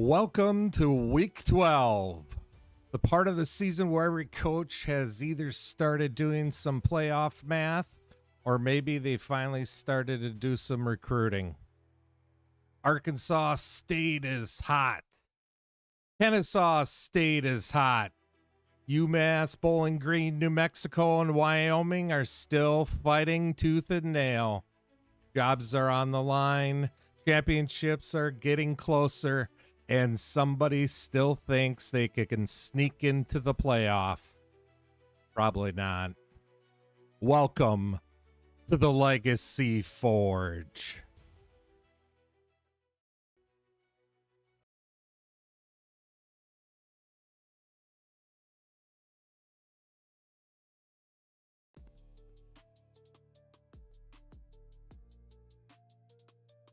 Welcome to week 12, the part of the season where every coach has either started doing some playoff math or maybe they finally started to do some recruiting. Arkansas State is hot. Kennesaw State is hot. UMass, Bowling Green, New Mexico, and Wyoming are still fighting tooth and nail. Jobs are on the line. Championships are getting closer. And somebody still thinks they can sneak into the playoff. Probably not. Welcome to the Legacy Forge.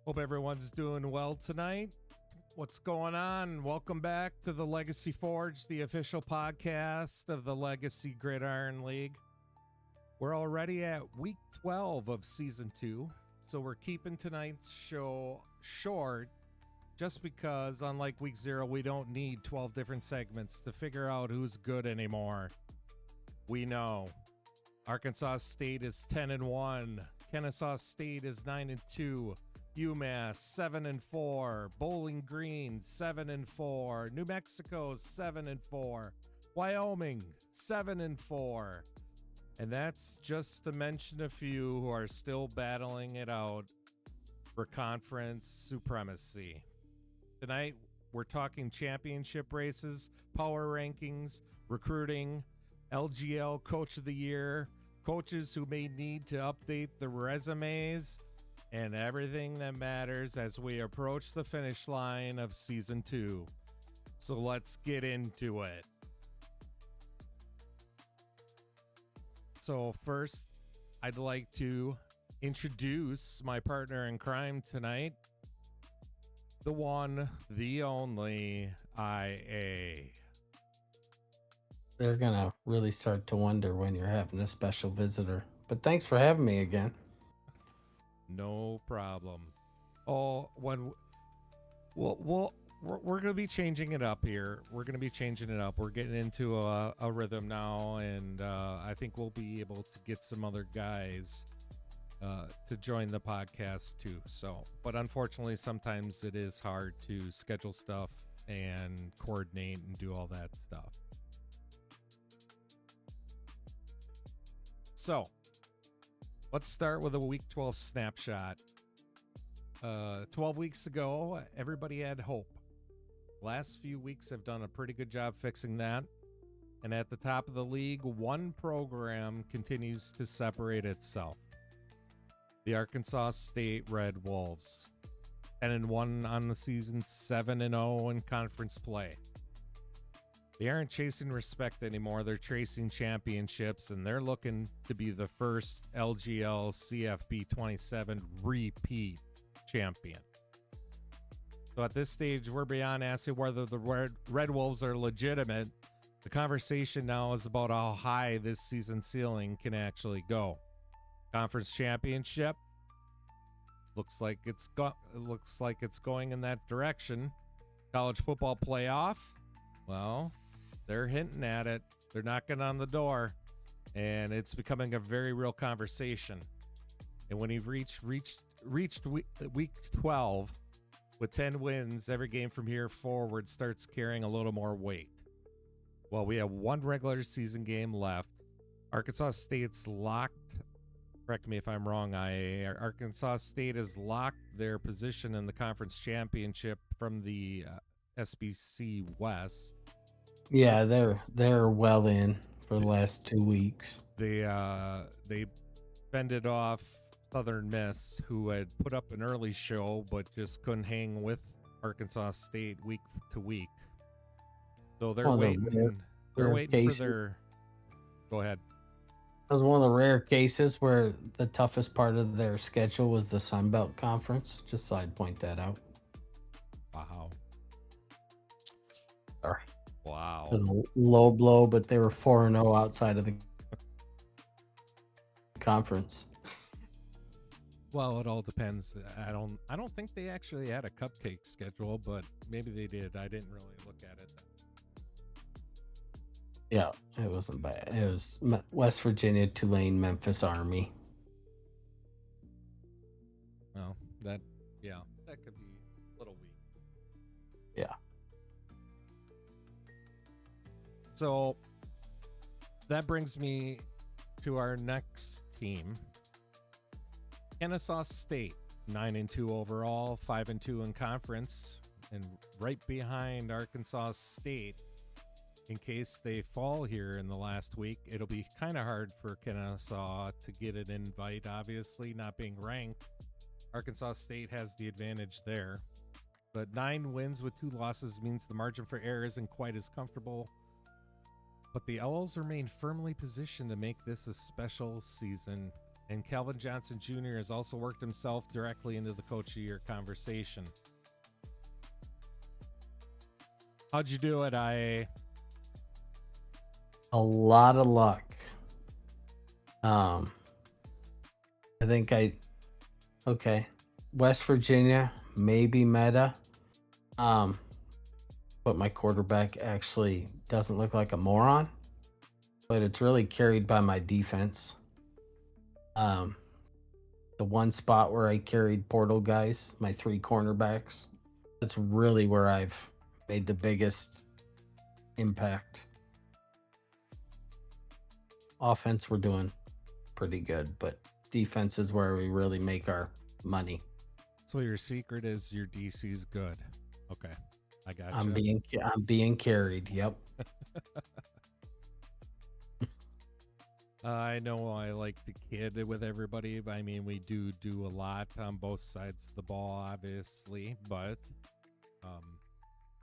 Hope everyone's doing well tonight. What's going on? Welcome back to the Legacy Forge, the official podcast of the Legacy Gridiron League. We're already at week 12 of season 2, so we're keeping tonight's show short just because, unlike week 0, we don't need 12 different segments to figure out who's good anymore. We know Arkansas State is 10-1, Kennesaw State is 9-2, UMass 7-4, Bowling Green 7-4, New Mexico 7-4, Wyoming 7-4, and that's just to mention a few who are still battling it out for conference supremacy. Tonight we're talking championship races, power rankings, recruiting, LGL Coach of the Year, coaches who may need to update the resumes, and everything that matters as we approach the finish line of season 2. So let's get into it. So first, I'd like to introduce my partner in crime tonight, the one, the only IA. They're gonna really start to wonder when you're having a special visitor. But thanks for having me again. No problem. Oh, when we're going to be changing it up here. We're going to be changing it up. We're getting into a rhythm now, and I think we'll be able to get some other guys to join the podcast too. So, but unfortunately, sometimes it is hard to schedule stuff and coordinate and do all that stuff. So, let's start with a week 12 snapshot. 12 weeks ago, everybody had hope. Last few weeks have done a pretty good job fixing that. And at the top of the league, one program continues to separate itself. The Arkansas State Red Wolves. 10-1 on the season, 7-0 in conference play. They aren't chasing respect anymore. They're chasing championships, and they're looking to be the first LGL CFB 27 repeat champion. So at this stage, we're beyond asking whether the Red Wolves are legitimate. The conversation now is about how high this season's ceiling can actually go. Conference championship looks like it's going in that direction. College football playoff, well, they're hinting at it. They're knocking on the door, and it's becoming a very real conversation. And when you've reached week 12 with 10 wins, every game from here forward starts carrying a little more weight. Well, we have one regular season game left. Arkansas State's locked. Correct me if I'm wrong. Arkansas State has locked their position in the conference championship from the SBC West. Yeah, they're well in for the last 2 weeks. They fended off Southern Miss, who had put up an early show but just couldn't hang with Arkansas State week to week. So they're waiting. They're waiting for their. Go ahead. It was one of the rare cases where the toughest part of their schedule was the Sun Belt Conference. Just so I'd point that out. Wow. Sorry. Wow. It was a low blow, but they were 4-0 outside of the conference. Well, it all depends. I don't think they actually had a cupcake schedule, but maybe they did. I didn't really look at it. Yeah, it wasn't bad. It was West Virginia, Tulane, Memphis, Army. Well, that could be a little weak. Yeah. So that brings me to our next team. Kennesaw State, 9-2 overall, 5-2 in conference, and right behind Arkansas State. In case they fall here in the last week, it'll be kind of hard for Kennesaw to get an invite, obviously, not being ranked. Arkansas State has the advantage there. But 9 wins with 2 losses means the margin for error isn't quite as comfortable. But the Owls remain firmly positioned to make this a special season. And Calvin Johnson Jr. has also worked himself directly into the Coach of the Year conversation. How'd you do it, IA? A lot of luck. I think okay. West Virginia, maybe meta. But my quarterback actually doesn't look like a moron. But it's really carried by my defense. The one spot where I carried portal guys, my 3 cornerbacks, that's really where I've made the biggest impact. Offense, we're doing pretty good, but defense is where we really make our money. So your secret is your DC's good. Okay, I got I'm you. being carried. Yep. I know I like to kid with everybody, but I mean, we do a lot on both sides of the ball, obviously, but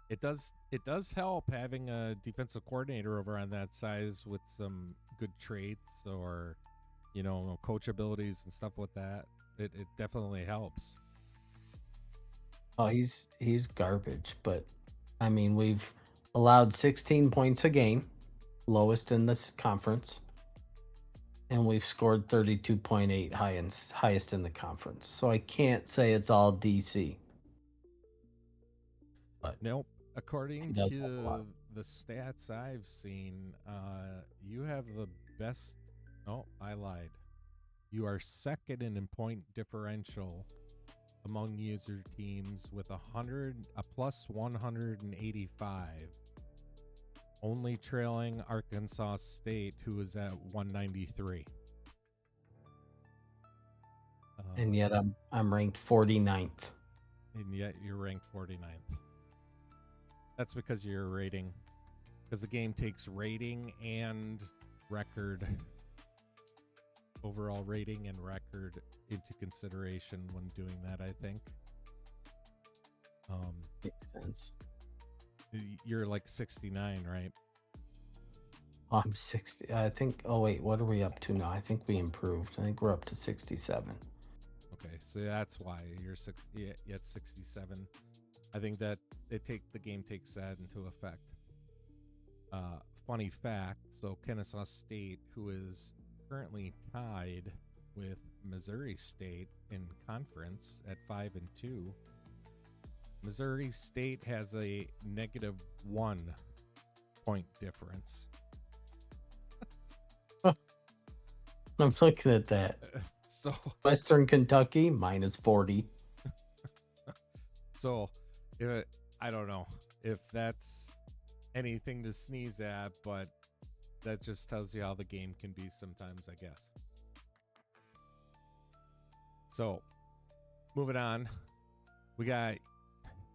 it does help having a defensive coordinator over on that side with some good traits or, coach abilities and stuff with that. It definitely helps. Oh, he's garbage, but I mean, we've allowed 16 points a game, lowest in this conference. And we've scored 32.8, highest in the conference. So I can't say it's all DC. But Nope. According he does have a lot. to the stats I've seen, you have the best. Oh, I lied. You are second in point differential among user teams with a plus 185, only trailing Arkansas State, who is at 193. And yet I'm ranked 49th. And yet you're ranked 49th. That's because you're rating. Because the game takes rating and record, overall rating and record into consideration when doing that, I think. Makes sense. You're like 69, right? I'm 60. I think. Oh wait, what are we up to now? I think we improved. I think we're up to 67. Okay, so that's why you're 67. I think that the game takes that into effect. Funny fact: so Kennesaw State, who is currently tied with Missouri State in conference at 5-2. Missouri State has a -1 point difference. I'm looking at that. So Western Kentucky -40. So I don't know if that's anything to sneeze at, but that just tells you how the game can be sometimes, I guess. So moving on, we got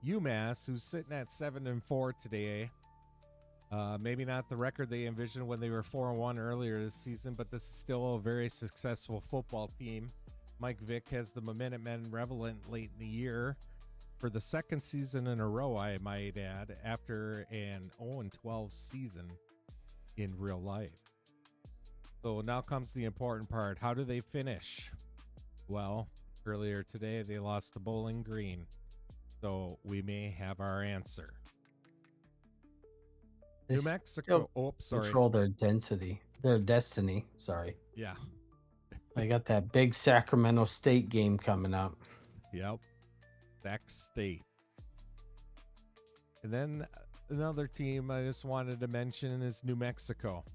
UMass, who's sitting at 7-4 today. Maybe not the record they envisioned when they were 4-1 earlier this season, but this is still a very successful football team. Mike Vick has the Momentum Men relevant late in the year for the second season in a row, I might add, after an 0-12 season in real life. So now comes the important part. How do they finish? Well, earlier today they lost to Bowling Green, so we may have our answer. New Mexico. Oh, sorry. Control their density. Their destiny. Sorry. Yeah. They got that big Sacramento State game coming up. Yep. Sac State. And then another team I just wanted to mention is New Mexico.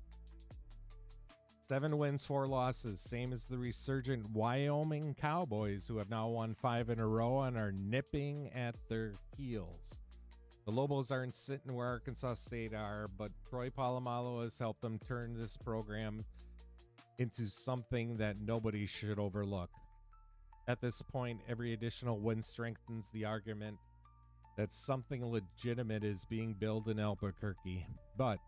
7 wins, 4 losses, same as the resurgent Wyoming Cowboys, who have now won 5 in a row and are nipping at their heels. The Lobos aren't sitting where Arkansas State are, but Troy Polamalu has helped them turn this program into something that nobody should overlook. At this point, every additional win strengthens the argument that something legitimate is being built in Albuquerque. But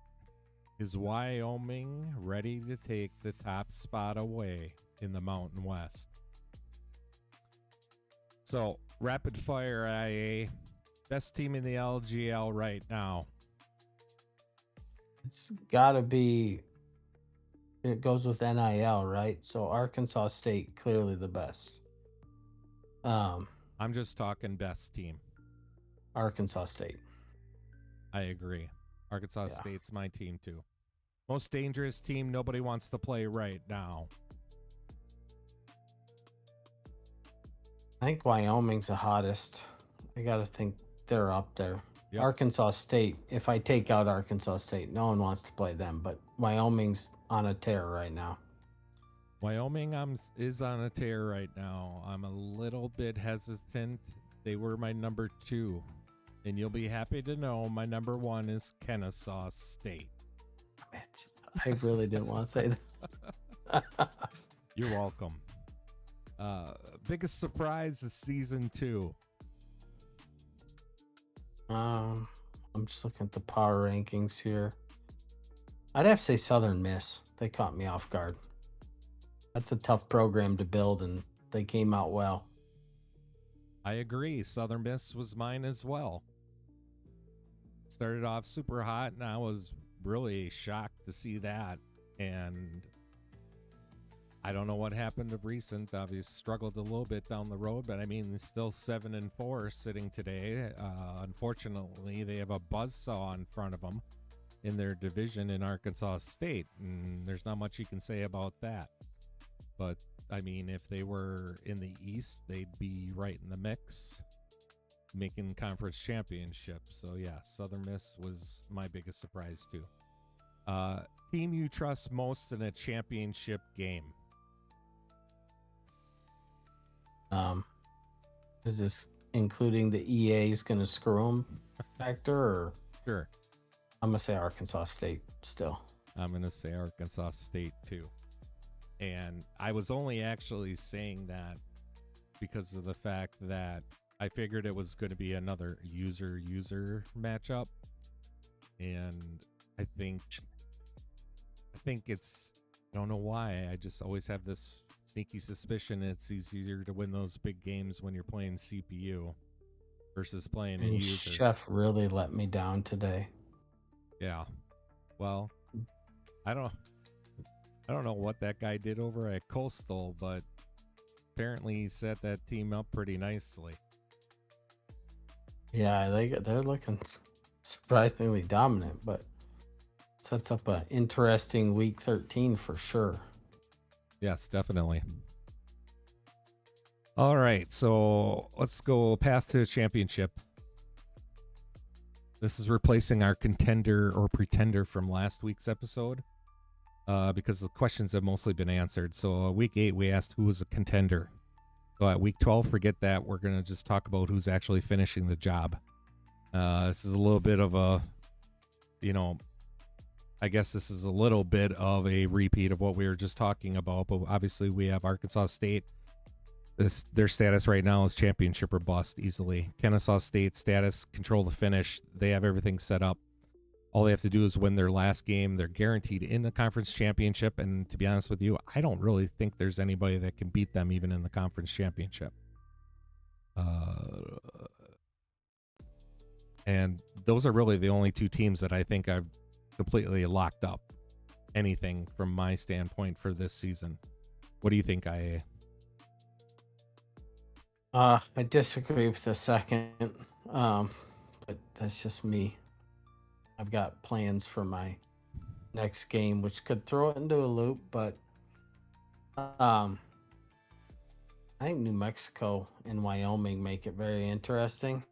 is Wyoming ready to take the top spot away in the Mountain West? So, rapid fire IA. Best team in the LGL right now. It's got to be. It goes with NIL, right? So Arkansas State clearly the best. I'm just talking best team. Arkansas State. I agree. Arkansas State's my team too. Most dangerous team nobody wants to play right now. I think Wyoming's the hottest. I got to think they're up there. Yep. Arkansas State, if I take out Arkansas State, no one wants to play them, but Wyoming's on a tear right now. Wyoming is on a tear right now. I'm a little bit hesitant. They were my number 2. And you'll be happy to know my number 1 is Kennesaw State. I really didn't want to say that. You're welcome. Biggest surprise is season 2. I'm just looking at the power rankings here. I'd have to say Southern Miss. They caught me off guard. That's a tough program to build, and they came out well. I agree. Southern Miss was mine as well. Started off super hot, and I was really shocked to see that. And I don't know what happened of recent. Obviously struggled a little bit down the road, but I mean, still 7-4 sitting today. Unfortunately, they have a buzzsaw in front of them in their division in Arkansas State, and there's not much you can say about that. But I mean, if they were in the East, they'd be right in the mix, making conference championship. So yeah, Southern Miss was my biggest surprise too. Team you trust most in a championship game? Is this including the EA's going to screw them factor? Or Sure. I'm going to say Arkansas State still. I'm going to say Arkansas State too. And I was only actually saying that because of the fact that I figured it was going to be another user matchup. And I think it's, I don't know why, I just always have this sneaky suspicion it's easier to win those big games when you're playing CPU versus playing a And user. Chef really let me down today. Yeah. Well, I don't know what that guy did over at Coastal, but apparently he set that team up pretty nicely. Yeah, they're looking surprisingly dominant, but sets up an interesting week 13 for sure. Yes, definitely. All right, so let's go path to the championship. This is replacing our contender or pretender from last week's episode because the questions have mostly been answered. So week 8, we asked who was a contender. So at week 12, forget that. We're going to just talk about who's actually finishing the job. This is a little bit of a, I guess this is a little bit of a repeat of what we were just talking about. But obviously we have Arkansas State. Their status right now is championship or bust easily. Kennesaw State status, control the finish. They have everything set up. All they have to do is win their last game. They're guaranteed in the conference championship. And to be honest with you, I don't really think there's anybody that can beat them even in the conference championship. And those are really the only two teams that I think I've completely locked up anything from my standpoint for this season. What do you think, IA? I disagree with the second, but that's just me. I've got plans for my next game, which could throw it into a loop, but I think New Mexico and Wyoming make it very interesting.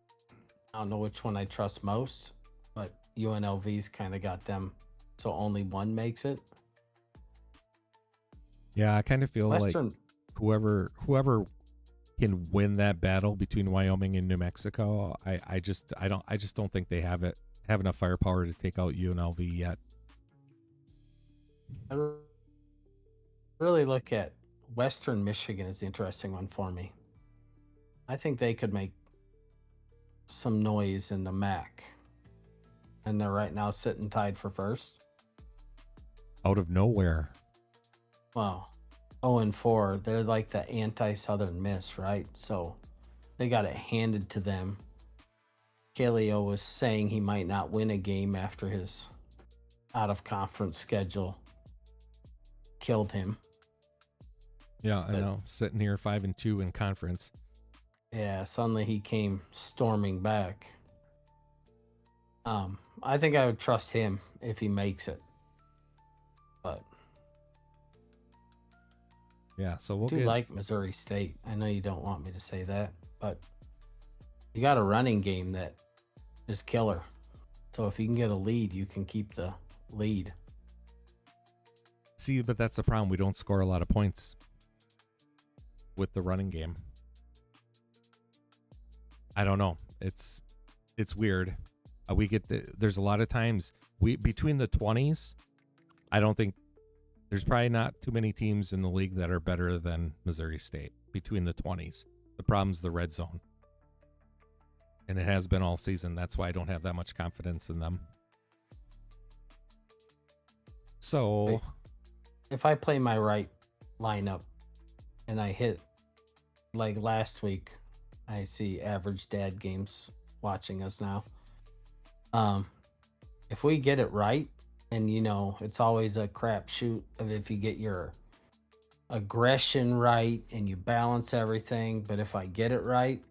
I don't know which one I trust most, but UNLV's kind of got them, so only one makes it. Yeah, I kind of feel like Western, whoever can win that battle between Wyoming and New Mexico, I just don't think they have enough firepower to take out UNLV yet. I really look at Western Michigan as the interesting one for me. I think they could make some noise in the MAC, and they're right now sitting tied for first. Out of nowhere. Wow. 0-4. They're like the anti-Southern Miss, right? So they got it handed to them. Kaleo was saying he might not win a game after his out-of-conference schedule killed him. Yeah, I know. Sitting here 5-2 in conference. Yeah, suddenly he came storming back. I think I would trust him if he makes it. But yeah, so we'll do like Missouri State. I know you don't want me to say that, but you got a running game that is killer. So if you can get a lead, you can keep the lead. See, but that's the problem. We don't score a lot of points with the running game. I don't know. It's weird. We get there's a lot of times between the 20s. I don't think there's probably not too many teams in the league that are better than Missouri State between the 20s. The problem's the red zone. And it has been all season. That's why I don't have that much confidence in them. So if I play my right lineup and I hit like last week, I see average dad games watching us now. If we get it right, and it's always a crapshoot of if you get your aggression right and you balance everything. But if I get it right,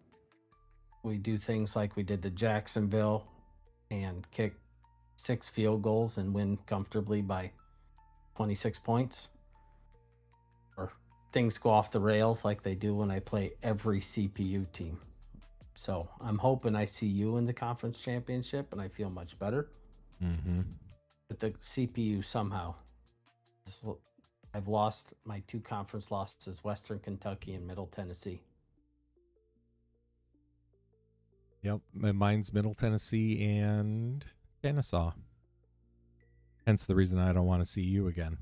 we do things like we did to Jacksonville and kick 6 field goals and win comfortably by 26 points. Or things go off the rails like they do when I play every CPU team. So I'm hoping I see you in the conference championship and I feel much better. Mm-hmm. But the CPU somehow, I've lost my 2 conference losses, Western Kentucky and Middle Tennessee. Yep, mine's Middle Tennessee and Kennesaw. Hence the reason I don't want to see you again.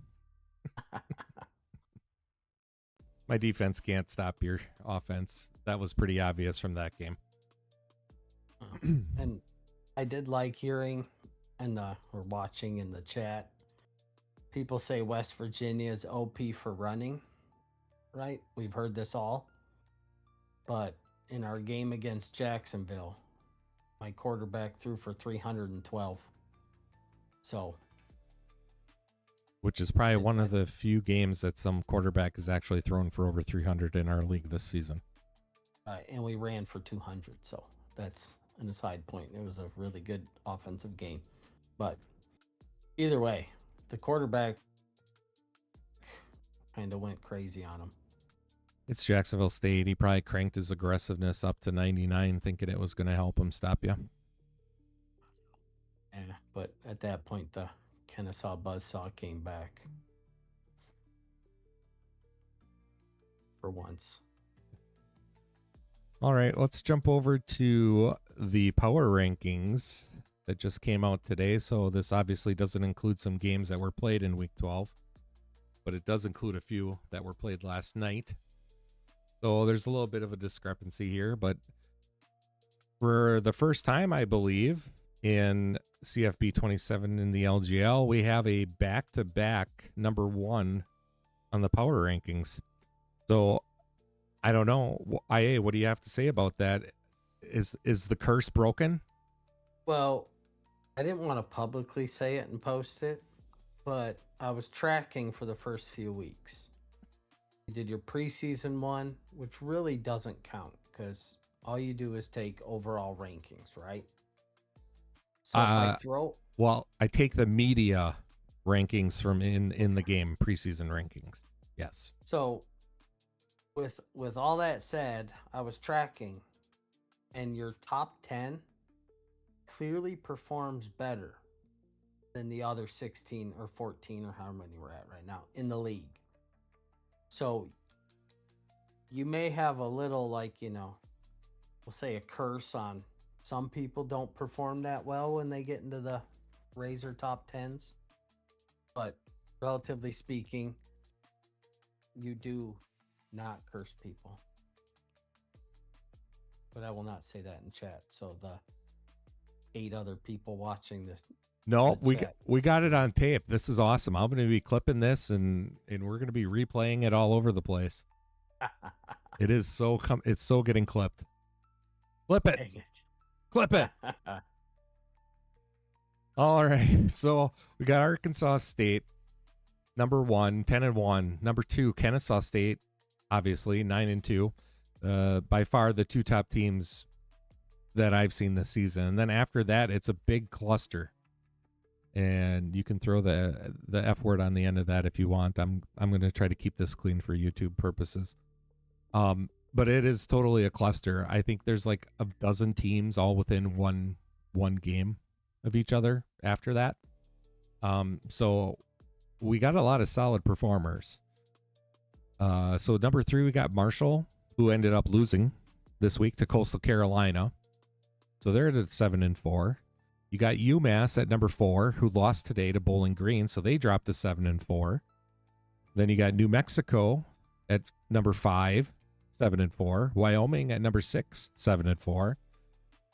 My defense can't stop your offense. That was pretty obvious from that game. And I did like hearing or watching in the chat, people say West Virginia is OP for running, right? We've heard this all. But in our game against Jacksonville, my quarterback threw for 312. So, which is probably one of the few games that some quarterback is actually thrown for over 300 in our league this season. And we ran for 200. So that's an aside point. It was a really good offensive game. But either way, the quarterback kind of went crazy on him. It's Jacksonville State. He probably cranked his aggressiveness up to 99, thinking it was going to help him stop you. Yeah, but at that point, the Kennesaw buzzsaw came back. For once. All right, let's jump over to the power rankings that just came out today. So this obviously doesn't include some games that were played in Week 12, but it does include a few that were played last night. So there's a little bit of a discrepancy here, but for the first time, I believe, in CFB 27 in the LGL, we have a back-to-back number 1 on the power rankings. So I don't know. IA, what do you have to say about that? Is the curse broken? Well, I didn't want to publicly say it and post it, but I was tracking for the first few weeks. You did your preseason one, which really doesn't count because all you do is take overall rankings, right? So if I throw... Well, I take the media rankings from in the game, preseason rankings. Yes. So with all that said, I was tracking, and your top 10 clearly performs better than the other 16 or 14 or how many we're at right now in the league. So you may have a little, like, we'll say a curse on some people don't perform that well when they get into the Razor top 10s. But relatively speaking, you do not curse people. But I will not say that in chat. So the 8 other people watching this. No, the we got it on tape. This is awesome. I'm going to be clipping this and we're going to be replaying it all over the place. It is it's so getting clipped. Clip it. Clip it. All right. So we got Arkansas State, number 1, 10-1. Number 2, Kennesaw State, obviously 9-2. By far the 2 top teams that I've seen this season. And then after that, it's a big cluster. And you can throw the F word on the end of that if you want. I'm going to try to keep this clean for YouTube purposes. But it is totally a cluster. I think there's like a dozen teams all within one game of each other after that. So we got a lot of solid performers. So number 3, we got Marshall, who ended up losing this week to Coastal Carolina. So they're at 7-4. You got UMass at number 4, who lost today to Bowling Green, so they dropped to 7-4. Then you got New Mexico at number 5, 7-4. Wyoming at number 6, 7-4.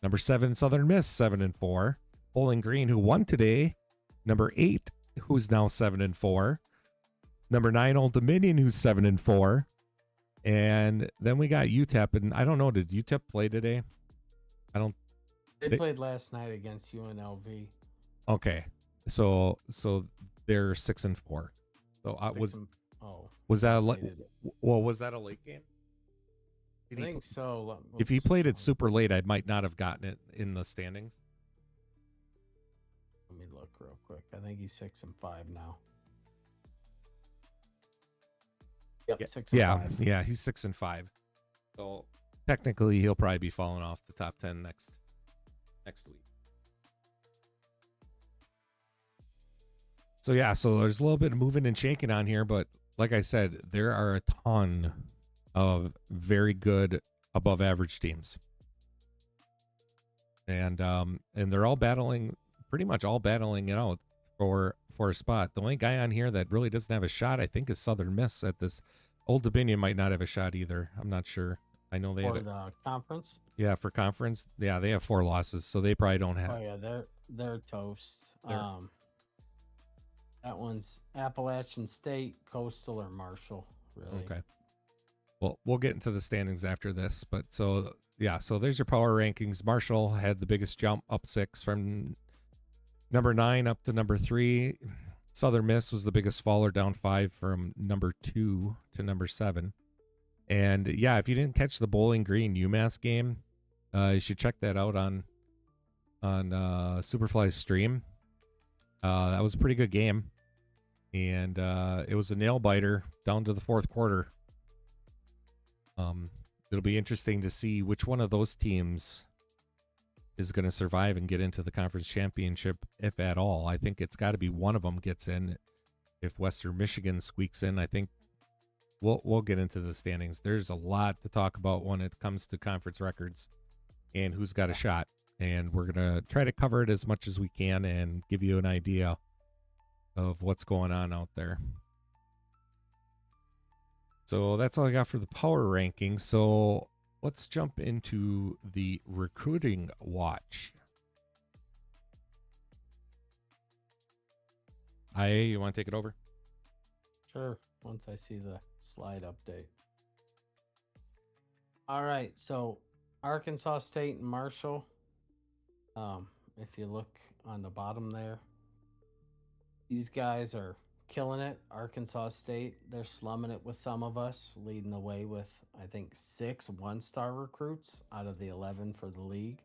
Number 7, Southern Miss, 7-4. Bowling Green, who won today, number 8, who's now 7-4. Number 9, Old Dominion, who's 7-4. And then we got UTEP, and I don't know, did UTEP play today? They played last night against UNLV. Okay, so they're 6-4. So was that a late game? I think so. If he played it super late, I might not have gotten it in the standings. Let me look real quick. I think he's 6-5 now. Yep, 6-5. Yeah, he's 6-5. So technically, he'll probably be falling off the top 10 next week. So yeah, so there's a little bit of moving and shaking on here, but like I said, there are a ton of very good above average teams. And they're all pretty much all battling it out for a spot. The only guy on here that really doesn't have a shot, I think, is Southern Miss at this. Old Dominion might not have a shot either. I'm not sure. I know they had the conference. Yeah, for conference. Yeah, they have 4 losses, so they probably don't have. Oh yeah, they're toast. That one's Appalachian State, Coastal, or Marshall. Really. Okay. Well, we'll get into the standings after this, but so there's your power rankings. Marshall had the biggest jump, up 6 from number 9 up to number 3. Southern Miss was the biggest faller, down 5 from number 2 to number 7. And yeah, if you didn't catch the Bowling Green UMass game, you should check that out on Superfly's stream. That was a pretty good game, and it was a nail biter down to the 4th quarter. It'll be interesting to see which one of those teams is going to survive and get into the conference championship, if at all. I think it's got to be one of them gets in. If Western Michigan squeaks in, I think we'll get into the standings. There's a lot to talk about when it comes to conference records and who's got a shot. And we're going to try to cover it as much as we can and give you an idea of what's going on out there. So that's all I got for the power rankings. So let's jump into the recruiting watch. You want to take it over? Sure. Once I see the slide update. All right. So Arkansas State and Marshall. If you look on the bottom there, these guys are killing it. Arkansas State, they're slumming it with some of us, leading the way with, I think, 6 one-star recruits out of the 11 for the league.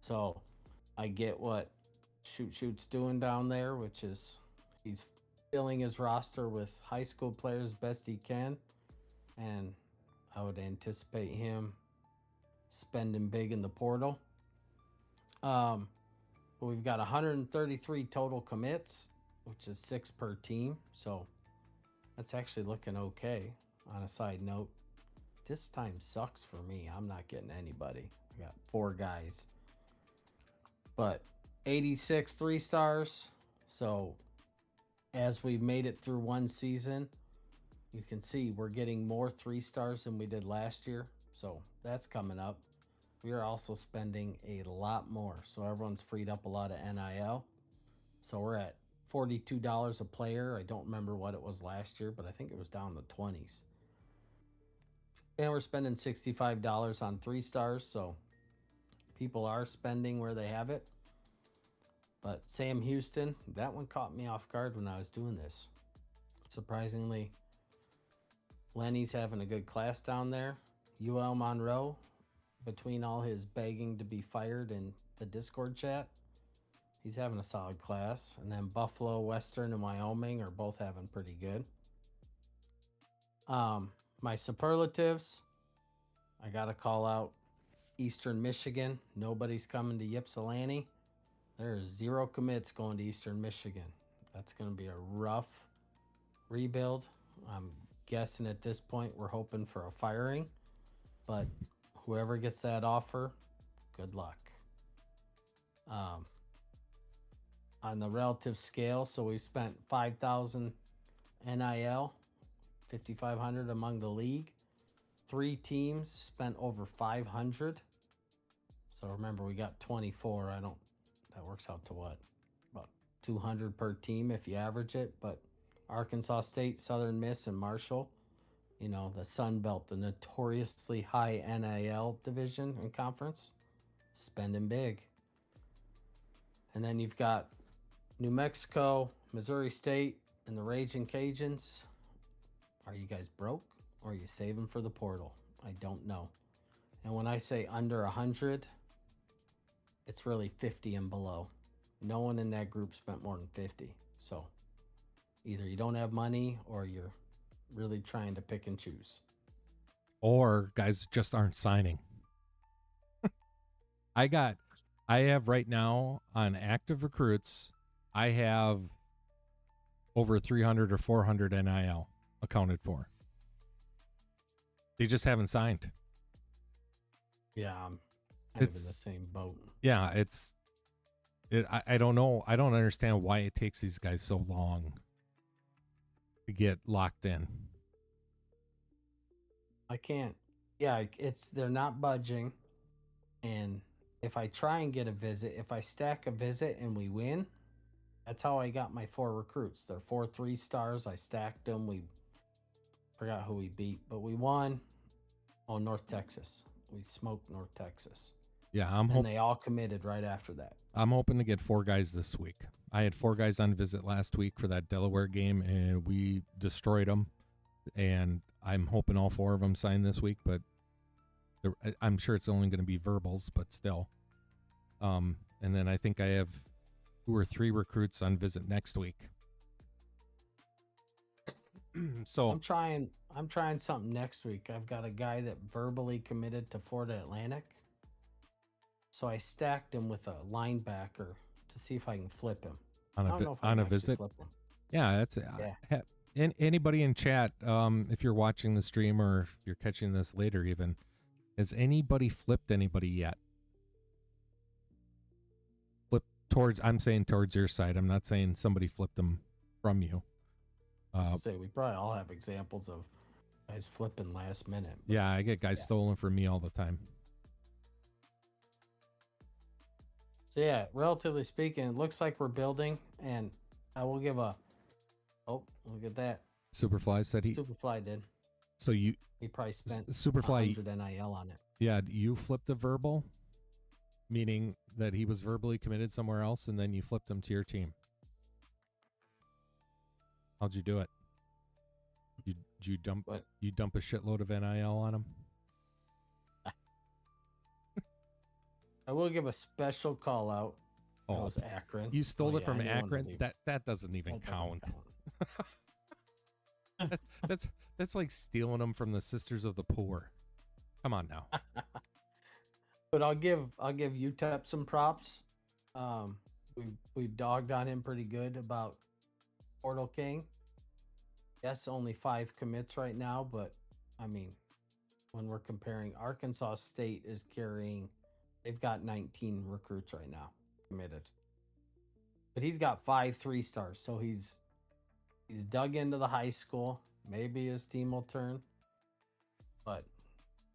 So I get what Shoot's doing down there, which is he's filling his roster with high school players best he can. And I would anticipate him spending big in the portal. But we've got 133 total commits, which is 6 per team. So that's actually looking okay. On a side note, this time sucks for me. I'm not getting anybody. I got 4 guys. But 86 3-stars. So as we've made it through one season, you can see we're getting more 3-stars than we did last year. So that's coming up. We are also spending a lot more. So everyone's freed up a lot of NIL. So we're at $42 a player. I don't remember what it was last year, but I think it was down in the 20s. And we're spending $65 on 3-stars. So people are spending where they have it. But Sam Houston, that one caught me off guard when I was doing this. Surprisingly, Lenny's having a good class down there. UL Monroe, between all his begging to be fired in the Discord chat, he's having a solid class. And then Buffalo, Western, and Wyoming are both having pretty good. My superlatives, I got to call out Eastern Michigan. Nobody's coming to Ypsilanti. There's 0 commits going to Eastern Michigan. That's going to be a rough rebuild. I'm guessing at this point we're hoping for a firing, but whoever gets that offer, good luck. On the relative scale, so we spent 5,000 NIL, 5,500 among the league. 3 teams spent over 500. So remember, we got 24. That works out to what? About 200 per team if you average it. But Arkansas State, Southern Miss, and Marshall, you know, the Sun Belt, the notoriously high NIL division and conference, spending big. And then you've got New Mexico, Missouri State, and the Raging Cajuns. Are you guys broke or are you saving for the portal? I don't know. And when I say under 100, it's really 50 and below. No one in that group spent more than 50. So either you don't have money or you're really trying to pick and choose. Or guys just aren't signing. I have right now on active recruits, I have over 300 or 400 NIL accounted for. They just haven't signed. Yeah, I'm kind of in the same boat. Yeah, I don't know. I don't understand why it takes these guys so long to get locked in. I can't. Yeah, they're not budging. And if I try and get a visit, if I stack a visit and we win, that's how I got my 4 recruits. They're 4 3-stars. I stacked them. We forgot who we beat, but we won. Oh, North Texas. We smoked North Texas. Yeah, and they all committed right after that. I'm hoping to get 4 guys this week. I had 4 guys on visit last week for that Delaware game, and we destroyed them. And I'm hoping all 4 of them sign this week, but I'm sure it's only going to be verbals, but still. And then I think I have 2 or 3 recruits on visit next week. So I'm trying something next week. I've got a guy that verbally committed to Florida Atlantic. So I stacked him with a linebacker to see if I can flip him. On a visit. Yeah, that's yeah. Anybody in chat, if you're watching the stream or if you're catching this later even, has anybody flipped anybody yet? I'm saying towards your side. I'm not saying somebody flipped them from you. We probably all have examples of guys flipping last minute. Yeah, I get guys stolen from me all the time. So yeah, relatively speaking, it looks like we're building, and I will give a. Oh, look at that! Superfly said Superfly did. So he probably spent Superfly 100 NIL on it. Yeah, you flipped a verbal, meaning that he was verbally committed somewhere else, and then you flipped him to your team. How'd you do it? You dump a shitload of NIL on him? I will give a special call out. That was Akron. You stole it from Akron? That doesn't even count. That's like stealing them from the Sisters of the Poor. Come on now. But I'll give UTEP some props. We've dogged on him pretty good about Portal King. Yes, only 5 commits right now, but I mean, when we're comparing, Arkansas State is carrying, they've got 19 recruits right now committed. But he's got 5 3-stars, so he's dug into the high school. Maybe his team will turn. But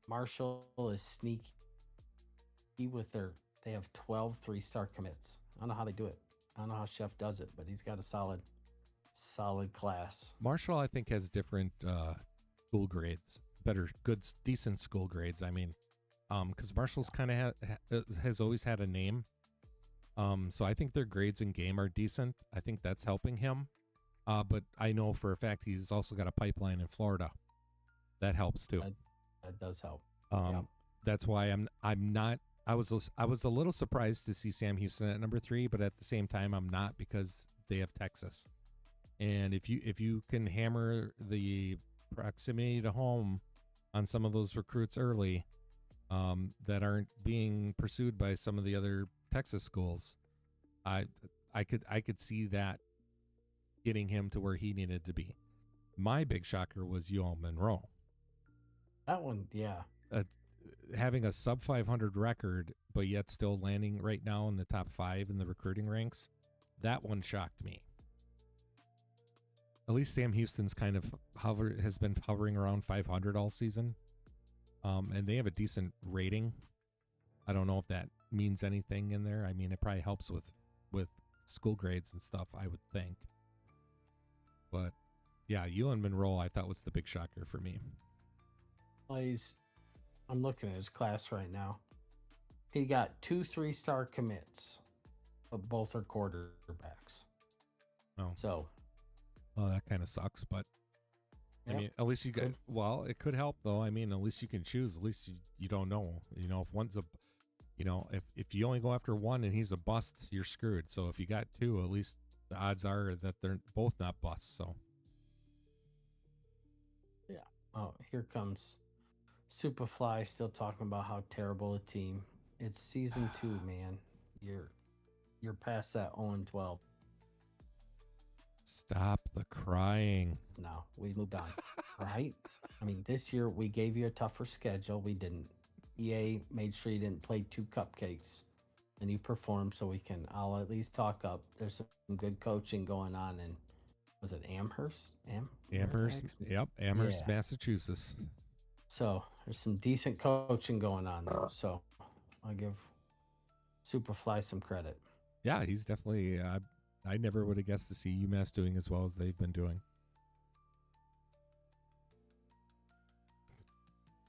Marshall is sneaky with they have 12 3-star commits. I don't know how they do it. I don't know how Chef does it, but he's got a solid class. Marshall, I think, has different school grades, decent school grades. I mean, because Marshall's kind of has always had a name. So I think their grades in game are decent. I think that's helping him. But I know for a fact he's also got a pipeline in Florida. That helps too. That does help. That's why I'm not. I was a little surprised to see Sam Houston at number 3, but at the same time I'm not, because they have Texas. And if you can hammer the proximity to home on some of those recruits early, that aren't being pursued by some of the other Texas schools, I could see that getting him to where he needed to be. My big shocker was UL Monroe. That one, yeah. Having a sub 500 record, but yet still landing right now in the top 5 in the recruiting ranks. That one shocked me. At least Sam Houston's kind of has been hovering around 500 all season. And they have a decent rating. I don't know if that means anything in there. I mean, it probably helps with school grades and stuff, I would think. But yeah, UL Monroe I thought was the big shocker for me. Well, I'm looking at his class right now. He got 2 3-star commits, but both are quarterbacks. Oh. So. Well, that kind of sucks, but I mean, at least you got, well, it could help though. I mean, at least you can choose. At least you don't know. You know, if one's if you only go after one and he's a bust, you're screwed. So if you got 2, at least the odds are that they're both not busts. So. Yeah. Oh, here comes Superfly still talking about how terrible a team. It's season 2, man. You're past that 0-12. Stop the crying. No, we moved on. Right? I mean, this year we gave you a tougher schedule. We didn't. EA made sure you didn't play 2 cupcakes, and you performed, so I'll at least talk up. There's some good coaching going on in, was it Amherst? Amherst, yep, Amherst, yeah. Massachusetts. So there's some decent coaching going on there. So I'll give Superfly some credit. Yeah, he's definitely. I never would have guessed to see UMass doing as well as they've been doing.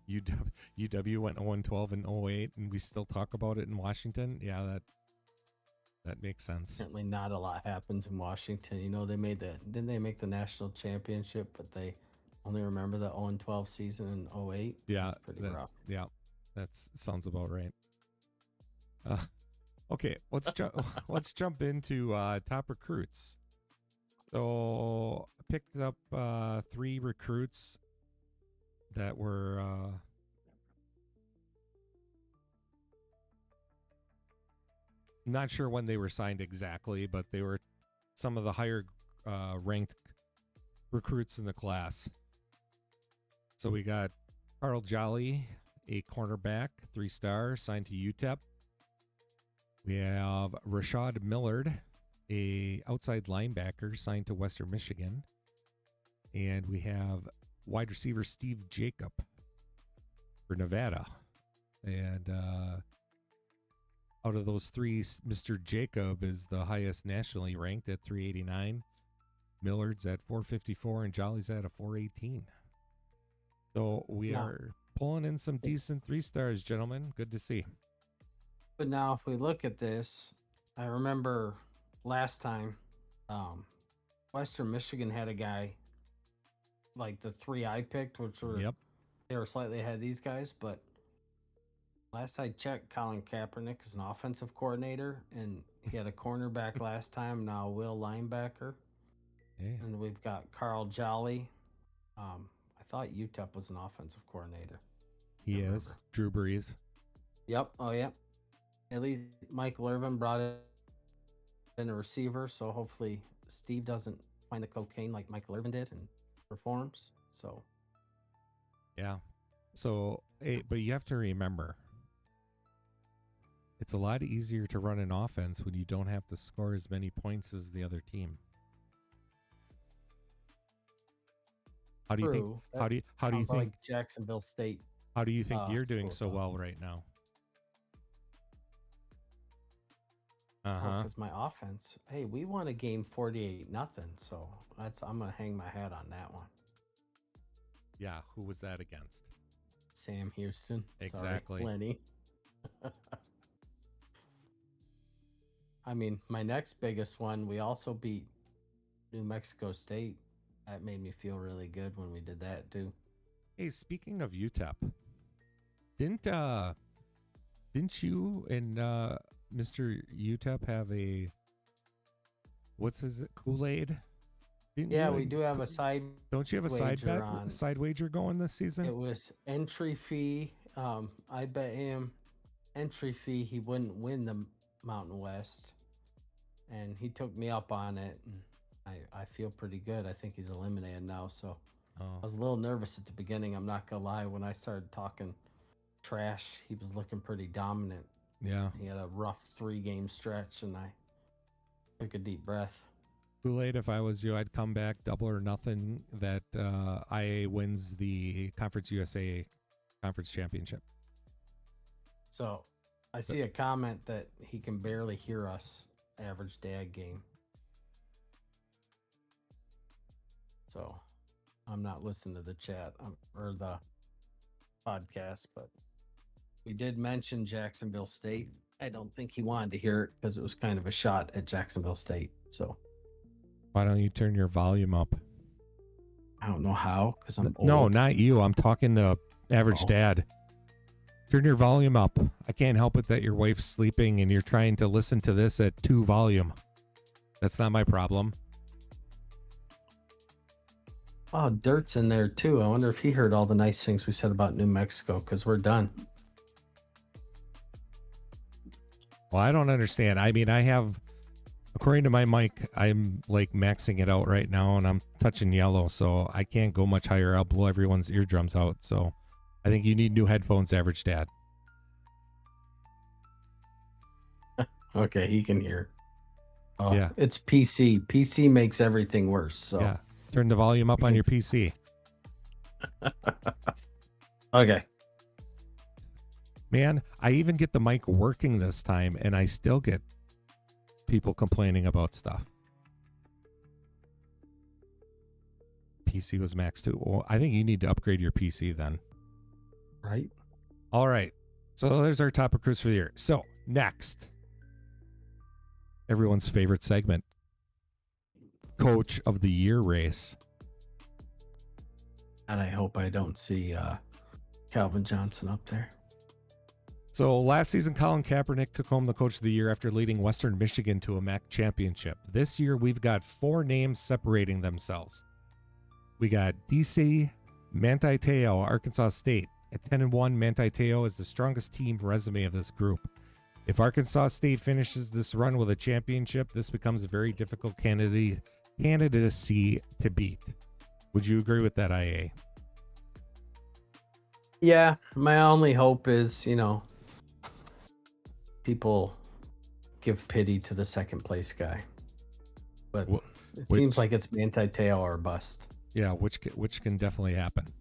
UW went 0-12 and 0-8, and we still talk about it in Washington. Yeah, that makes sense. Certainly not a lot happens in Washington. You know, didn't they make the national championship, but they only remember the 0-12 season in 0-8? Yeah, that's pretty rough. Yeah, that sounds about right. Okay, let's jump into top recruits. So I picked up 3 recruits that were not sure when they were signed exactly, but they were some of the higher ranked recruits in the class. So we got Carl Jolly, a cornerback, 3-star, signed to UTEP. We have Rashad Millard, a outside linebacker, signed to Western Michigan. And we have wide receiver Steve Jacob for Nevada. And out of those 3, Mr. Jacob is the highest nationally ranked at 389. Millard's at 454 and Jolly's at a 418. So we are pulling in some decent 3-stars, gentlemen. Good to see. But now if we look at this, I remember last time Western Michigan had a guy like the 3 I picked, which were they were slightly ahead of these guys, but last I checked, Colin Kaepernick is an offensive coordinator, and he had a cornerback last time, now a will linebacker. Yeah. And we've got Carl Jolly, I thought UTEP was an offensive coordinator. He Can't is. remember. Drew Brees. Yep. Oh, yeah. At least Michael Irvin brought in a receiver, so hopefully Steve doesn't find the cocaine like Michael Irvin did and performs. So, Yeah. So, but you have to remember, it's a lot easier to run an offense when you don't have to score as many points as the other team. How do you think? true. How do you Sounds think? like Jacksonville State? How do you think you're doing so football. well right now? Because my offense. Hey, we won a game 48-0, so I'm gonna hang my hat on that one. Yeah. Who was that against? Sam Houston. Exactly. Sorry, Lenny. I mean, my next biggest one, we also beat New Mexico State. That made me feel really good when we did that too. Hey, speaking of UTEP, didn't you and Mr. UTEP have a what's his Kool-Aid? Yeah, we do have a side. Don't you have a side wager going this season? It was entry fee. I bet him entry fee he wouldn't win the Mountain West, and he took me up on it. And I feel pretty good. I think he's eliminated now. So I was a little nervous at the beginning. I'm not gonna lie. When I started talking trash, he was looking pretty dominant. Yeah. He had a rough 3-game stretch, and I took a deep breath. Kool-Aid, if I was you, I'd come back double or nothing that IA wins the Conference USA Conference Championship. So I see a comment that he can barely hear us. Average dad game. So I'm not listening to the chat or the podcast, but we did mention Jacksonville State. I don't think he wanted to hear it because it was kind of a shot at Jacksonville State. So why don't you turn your volume up? I don't know how, because I'm old. No, not you. I'm talking to average dad. Turn your volume up. I can't help it that your wife's sleeping and you're trying to listen to this at 2 volume. That's not my problem. Oh, Dirt's in there too. I wonder if he heard all the nice things we said about New Mexico, because we're done. Well, I don't understand. I mean, I have, according to my mic, I'm like maxing it out right now and I'm touching yellow, so I can't go much higher. I'll blow everyone's eardrums out. So I think you need new headphones, average dad. Okay, he can hear. Oh, yeah. It's PC. PC makes everything worse. So yeah. Turn the volume up on your PC. Okay. Man, I even get the mic working this time, and I still get people complaining about stuff. PC was max too. Well, I think you need to upgrade your PC then. Right. All right. So there's our top recruits for the year. So next, everyone's favorite segment, Coach of the Year race. And I hope I don't see Calvin Johnson up there. So last season, Colin Kaepernick took home the Coach of the Year after leading Western Michigan to a MAC championship. This year, we've got 4 names separating themselves. We got DC, Manti Te'o, Arkansas State. At 10-1, Manti Te'o is the strongest team resume of this group. If Arkansas State finishes this run with a championship, this becomes a very difficult candidacy to beat. Would you agree with that, IA? Yeah, my only hope is, people give pity to the second place guy. But it seems like it's Manti Te'o or bust. Yeah, which can definitely happen.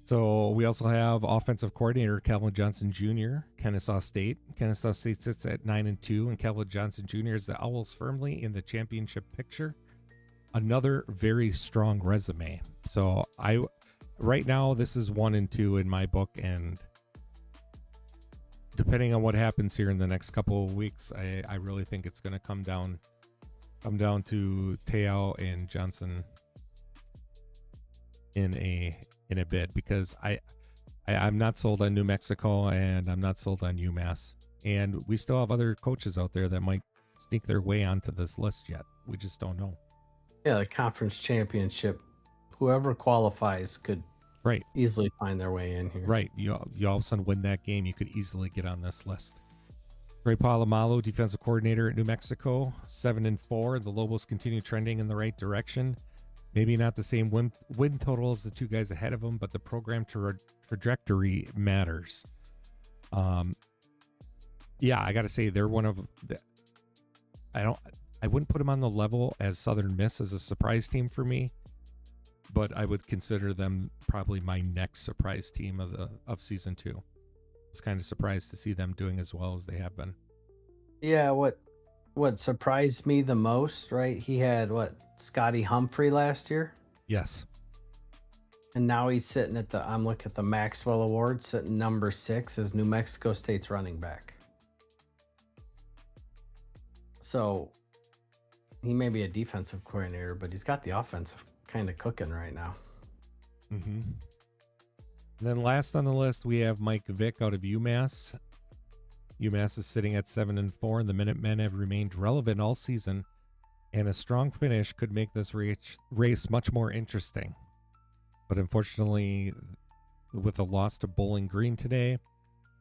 So we also have offensive coordinator Calvin Johnson Jr., Kennesaw State. Kennesaw State sits at 9-2, and Calvin Johnson Jr. is the Owls firmly in the championship picture. Another very strong resume. So right now this is 1-2 in my book, and depending on what happens here in the next couple of weeks, I really think it's going to come down to Te'o and Johnson in a bid, because I'm not sold on New Mexico and I'm not sold on UMass, and we still have other coaches out there that might sneak their way onto this list yet. We just don't know. Yeah, the conference championship whoever qualifies could Right. easily find their way in here. Right. You all of a sudden win that game, you could easily get on this list. Ray Polamalu, defensive coordinator at New Mexico, 7-4. The Lobos continue trending in the right direction. Maybe not the same win total as the two guys ahead of them, but the program trajectory matters. Yeah, I got to say they're one of the, I wouldn't put them on the level as Southern Miss as a surprise team for me, but I would consider them probably my next surprise team of season 2. I was kind of surprised to see them doing as well as they have been. Yeah, what surprised me the most, right? He had Scotty Humphrey last year, Yes. and now he's sitting at I'm looking at the Maxwell Award, sitting number 6 as New Mexico State's running back. So he may be a defensive coordinator, but he's got the offensive kind of cooking right now. Mm-hmm. Then last on the list, we have Mike Vick out of UMass. UMass is sitting at 7-4, and the Minutemen have remained relevant all season, and a strong finish could make this race much more interesting. But unfortunately, with a loss to Bowling Green today,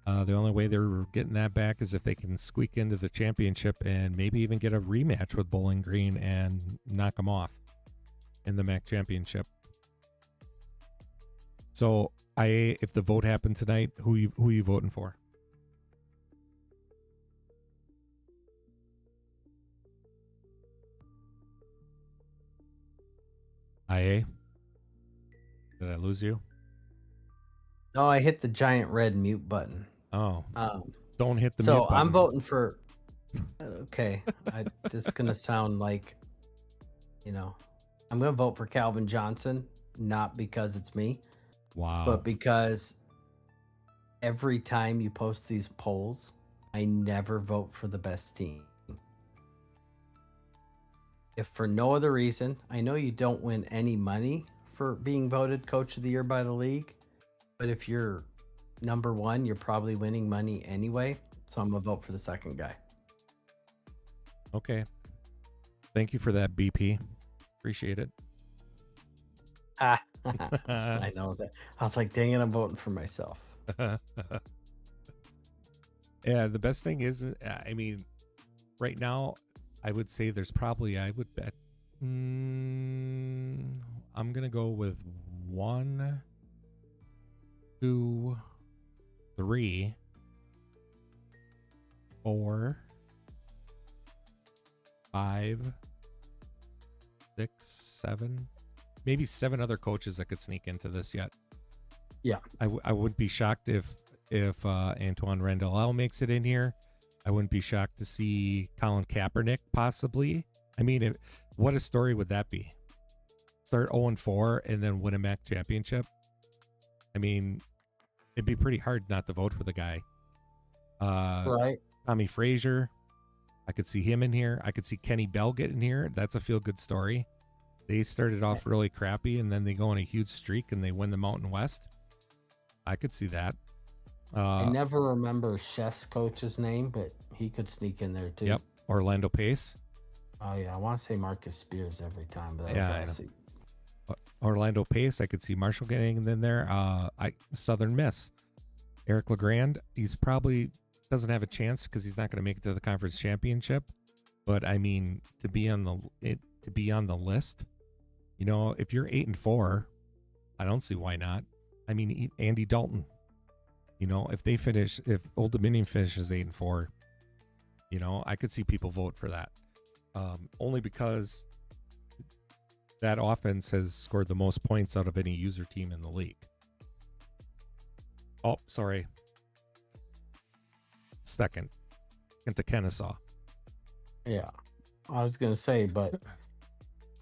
the only way they're getting that back is if they can squeak into the championship and maybe even get a rematch with Bowling Green and knock them off in the MAC championship. So, if the vote happened tonight, who are you voting for? IA? Did I lose you? No, I hit the giant red mute button. Oh, don't hit the mute So button. I'm voting for. Okay, this is gonna sound like, I'm gonna vote for Calvin Johnson, not because it's me, Wow. but because every time you post these polls, I never vote for the best team. If for no other reason, I know you don't win any money for being voted Coach of the Year by the league, but if you're number 1, you're probably winning money anyway. So I'm gonna vote for the second guy. Okay. Thank you for that, BP. Appreciate it. I know that. I was like, dang it, I'm voting for myself. Yeah, the best thing is, I mean, right now, I would say there's probably, I would bet, I'm going to go with 1, 2, 3, 4, 5, 6, 7, maybe 7 other coaches that could sneak into this yet. Yeah. I wouldn't be shocked if Antoine Randall makes it in here. I wouldn't be shocked to see Colin Kaepernick possibly. I mean, what a story would that be? Start 0-4 and then win a MAC championship. I mean, it'd be pretty hard not to vote for the guy. Right. Tommy Frazier, I could see him in here. I could see Kenny Bell get in here. That's a feel-good story. They started off really crappy, and then they go on a huge streak, and they win the Mountain West. I could see that. I never remember Chef's coach's name, but he could sneak in there too. Yep, Orlando Pace. Oh yeah, I want to say Marcus Spears every time, but that Yeah, was I last know. season. Orlando Pace. I could see Marshall getting in there. Southern Miss. Eric LeGrand. He's probably doesn't have a chance because he's not going to make it to the conference championship. But I mean, to be on the list, if you're 8-4, I don't see why not. I mean, Andy Dalton. If Old Dominion finishes 8-4, I could see people vote for that. Only because that offense has scored the most points out of any user team in the league. Oh, sorry. Second into Kennesaw. Yeah, I was gonna say, but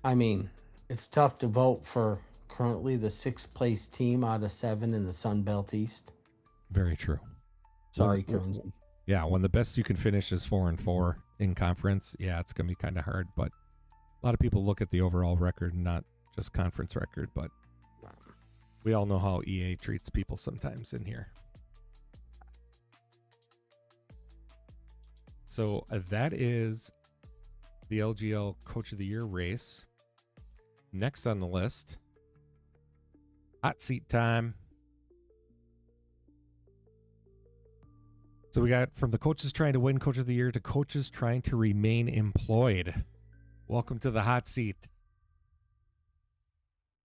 I mean, it's tough to vote for currently the 6th place team out of 7 in the Sun Belt East. Very true. Sorry, Currency. Yeah, when the best you can finish is 4-4 in conference, yeah, it's gonna be kind of hard. But a lot of people look at the overall record, not just conference record. But we all know how EA treats people sometimes in here. So that is the LGL Coach of the Year race. Next on the list Hot seat time. So we got from the coaches trying to win Coach of the Year to coaches trying to remain employed. Welcome to the hot seat.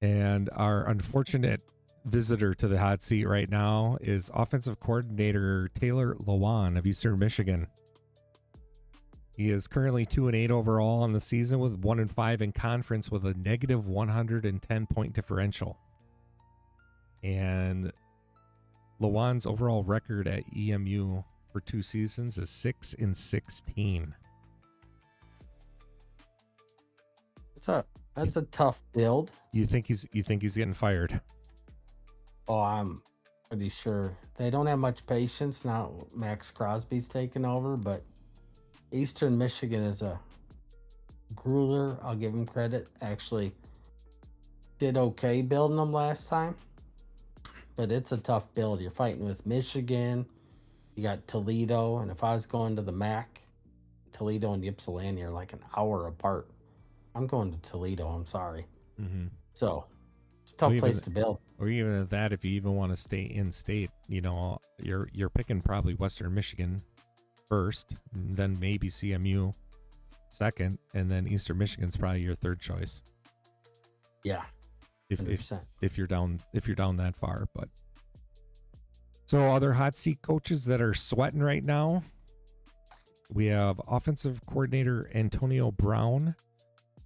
And our unfortunate visitor to the hot seat right now is offensive coordinator Taylor Lewan of Eastern Michigan. He is currently 2-8 overall on the season with 1-5 in conference with a negative 110 point differential. And Lewan's overall record at EMU for 2 seasons is 6-16. That's a tough build. You think he's getting fired? Oh, I'm pretty sure they don't have much patience now. Max Crosby's taken over, but Eastern Michigan is a grueler. I'll give him credit. Actually, did okay building them last time, but it's a tough build. You're fighting with Michigan. You got Toledo, and if I was going to the MAC, Toledo and Ypsilanti are like an hour apart. I'm going to Toledo. I'm sorry. Mm-hmm. So it's a tough place to build. Or even at that, if you even want to stay in state, you know, you're picking probably Western Michigan first, and then maybe CMU second, and then Eastern Michigan's probably your third choice. Yeah, 100%. If you're down that far. But so other hot seat coaches that are sweating right now, we have offensive coordinator Antonio Brown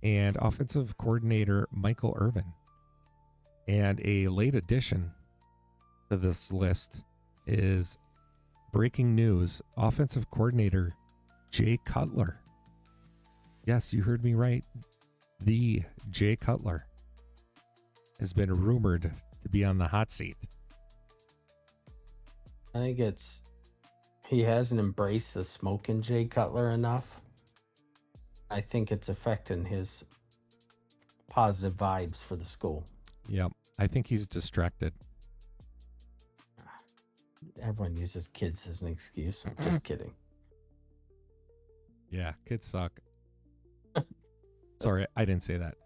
and offensive coordinator Michael Irvin. And a late addition to this list is breaking news. Offensive coordinator Jay Cutler. Yes, you heard me right. The Jay Cutler has been rumored to be on the hot seat. I think he hasn't embraced the smoking Jay Cutler enough. I think it's affecting his positive vibes for the school. Yep. I think he's distracted. Everyone uses kids as an excuse. I'm just kidding. Yeah, kids suck. Sorry, I didn't say that.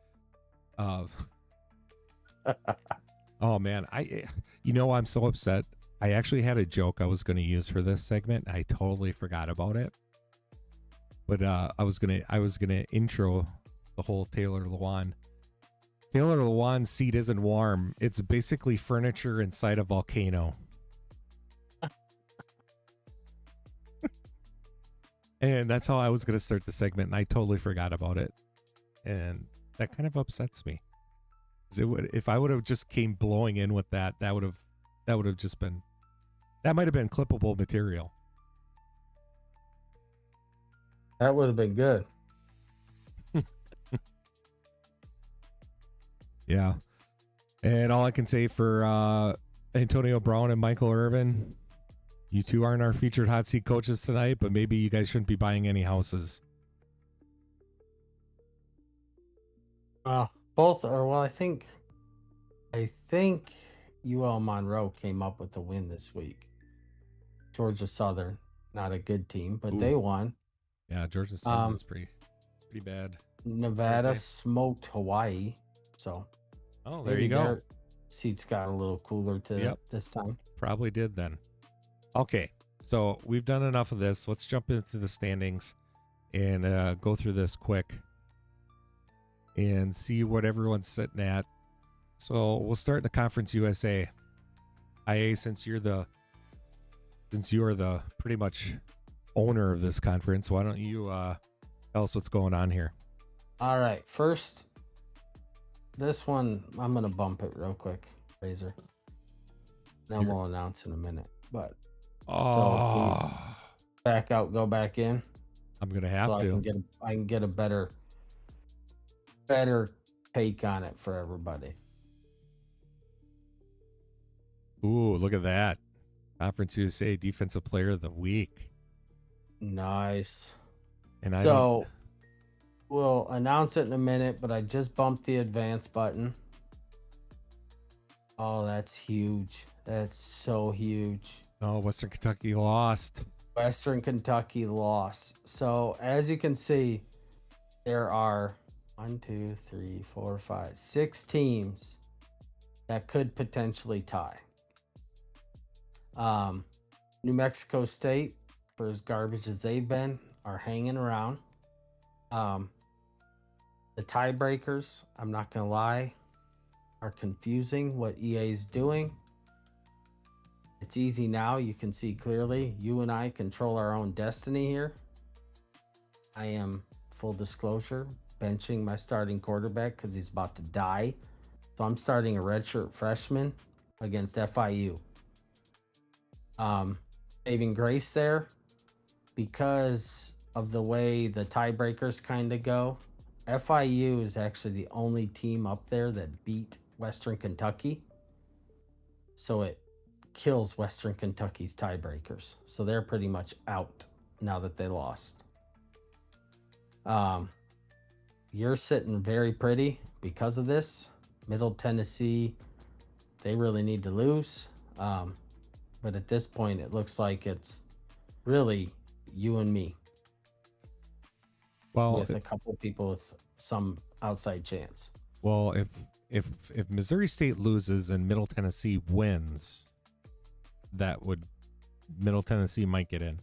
Oh man, I'm so upset. I actually had a joke I was going to use for this segment. I totally forgot about it. But I was gonna intro the whole Taylor Lewan. Taylor Lewan's seat isn't warm. It's basically furniture inside a volcano. And that's how I was gonna start the segment, and I totally forgot about it. And that kind of upsets me. If I would have just came blowing in with that would have just been, that might have been clippable material. That would have been good. Yeah. And all I can say for Antonio Brown and Michael Irvin, you two aren't our featured hot seat coaches tonight, but maybe you guys shouldn't be buying any houses. Both are. Well, I think UL Monroe came up with the win this week. Georgia Southern, not a good team, but they won. Yeah, Georgia Southern was pretty bad. Nevada smoked Hawaii, so there you go. Their seats got a little cooler this time. Probably did then. Okay, so we've done enough of this. Let's jump into the standings and go through this quick and see what everyone's sitting at. So we'll start in the Conference USA. IA, since you're the pretty much owner of this conference, why don't you tell us what's going on here? All right, first, this one I'm gonna bump it real quick, Razor. Then we'll announce in a minute. But so back out, go back in. I'm gonna have to. I can get a better take on it for everybody. Ooh, look at that. Conference USA Defensive Player of the Week. Nice. And we'll announce it in a minute, but I just bumped the advance button. Oh, that's huge. That's so huge. Oh, Western Kentucky lost. Western Kentucky lost. So as you can see, there are 6 teams that could potentially tie. New Mexico State, for as garbage as they've been, are hanging around. The tiebreakers, I'm not going to lie, are confusing what EA is doing. It's easy now. You can see clearly. You and I control our own destiny here. I am, full disclosure, benching my starting quarterback because he's about to die. So I'm starting a redshirt freshman against FIU. Saving grace there, because of the way the tiebreakers kind of go. FIU is actually the only team up there that beat Western Kentucky. So it kills Western Kentucky's tiebreakers. So they're pretty much out now that they lost. You're sitting very pretty because of this. Middle Tennessee, they really need to lose. But at this point, it looks like it's really you and me. Well, with a couple of people with some outside chance. Well, if Missouri State loses and Middle Tennessee wins, Middle Tennessee might get in.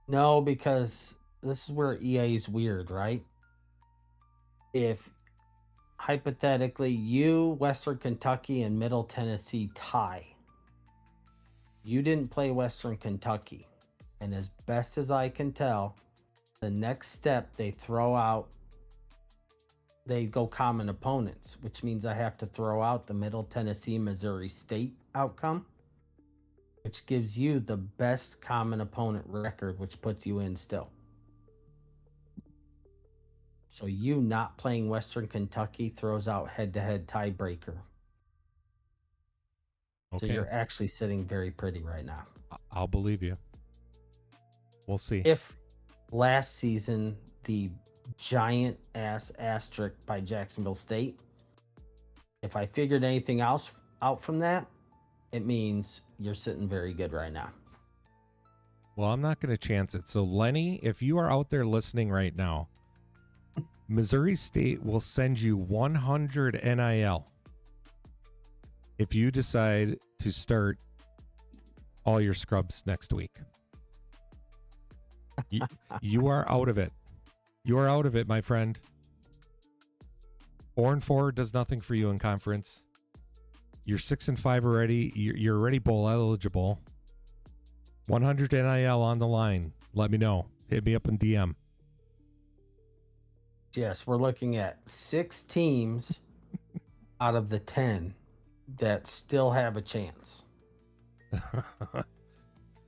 No, because this is where EA is weird, right? If hypothetically you, Western Kentucky, and Middle Tennessee tie, you didn't play Western Kentucky. And as best as I can tell, the next step they throw out, they go common opponents, which means I have to throw out the Middle Tennessee Missouri State outcome, which gives you the best common opponent record, which puts you in still. So you not playing Western Kentucky throws out head-to-head tiebreaker. Okay. So you're actually sitting very pretty right now. I'll believe you. We'll see. If last season the giant ass asterisk by Jacksonville State, if I figured anything else out from that, it means you're sitting very good right now. Well, I'm not going to chance it. So Lenny, if you are out there listening right now, Missouri State will send you 100 NIL if you decide to start all your scrubs next week. You are out of it. You are out of it, my friend. 4-4 does nothing for you in conference. You're 6-5 already. You're already bowl eligible. 100 NIL on the line. Let me know. Hit me up in DM. Yes, we're looking at 6 teams out of the 10 that still have a chance.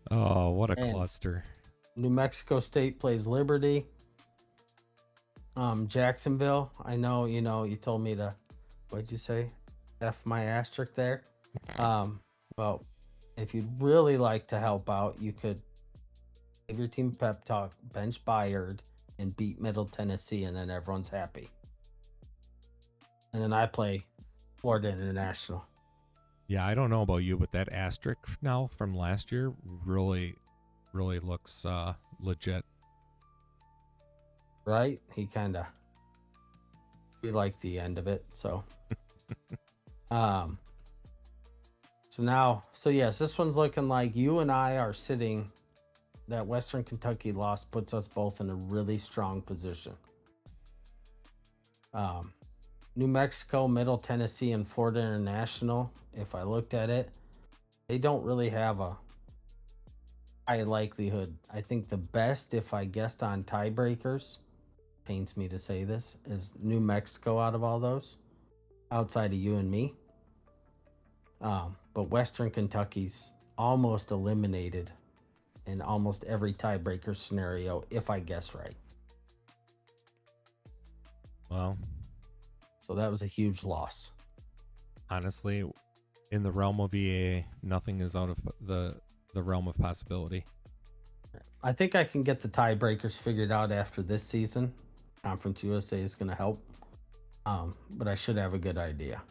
Oh, what a cluster. New Mexico State plays Liberty. Jacksonville, I know, you told me to, what'd you say? F my asterisk there. Well, if you'd really like to help out, you could give your team pep talk, bench Bayard, and beat Middle Tennessee, and then everyone's happy. And then I play Florida International. Yeah, I don't know about you, but that asterisk now from last year really looks legit. Right? We like the end of it, so. So yes, this one's looking like you and I are sitting. That Western Kentucky loss puts us both in a really strong position. New Mexico, Middle Tennessee, and Florida International, if I looked at it, they don't really have a high likelihood. I think the best, if I guessed on tiebreakers, pains me to say this, is New Mexico out of all those, outside of you and me. But Western Kentucky's almost eliminated in almost every tiebreaker scenario, if I guess right. Well, so that was a huge loss. Honestly, in the realm of EA, nothing is out of the realm of possibility. I think I can get the tiebreakers figured out after this season. Conference USA is going to help. But I should have a good idea.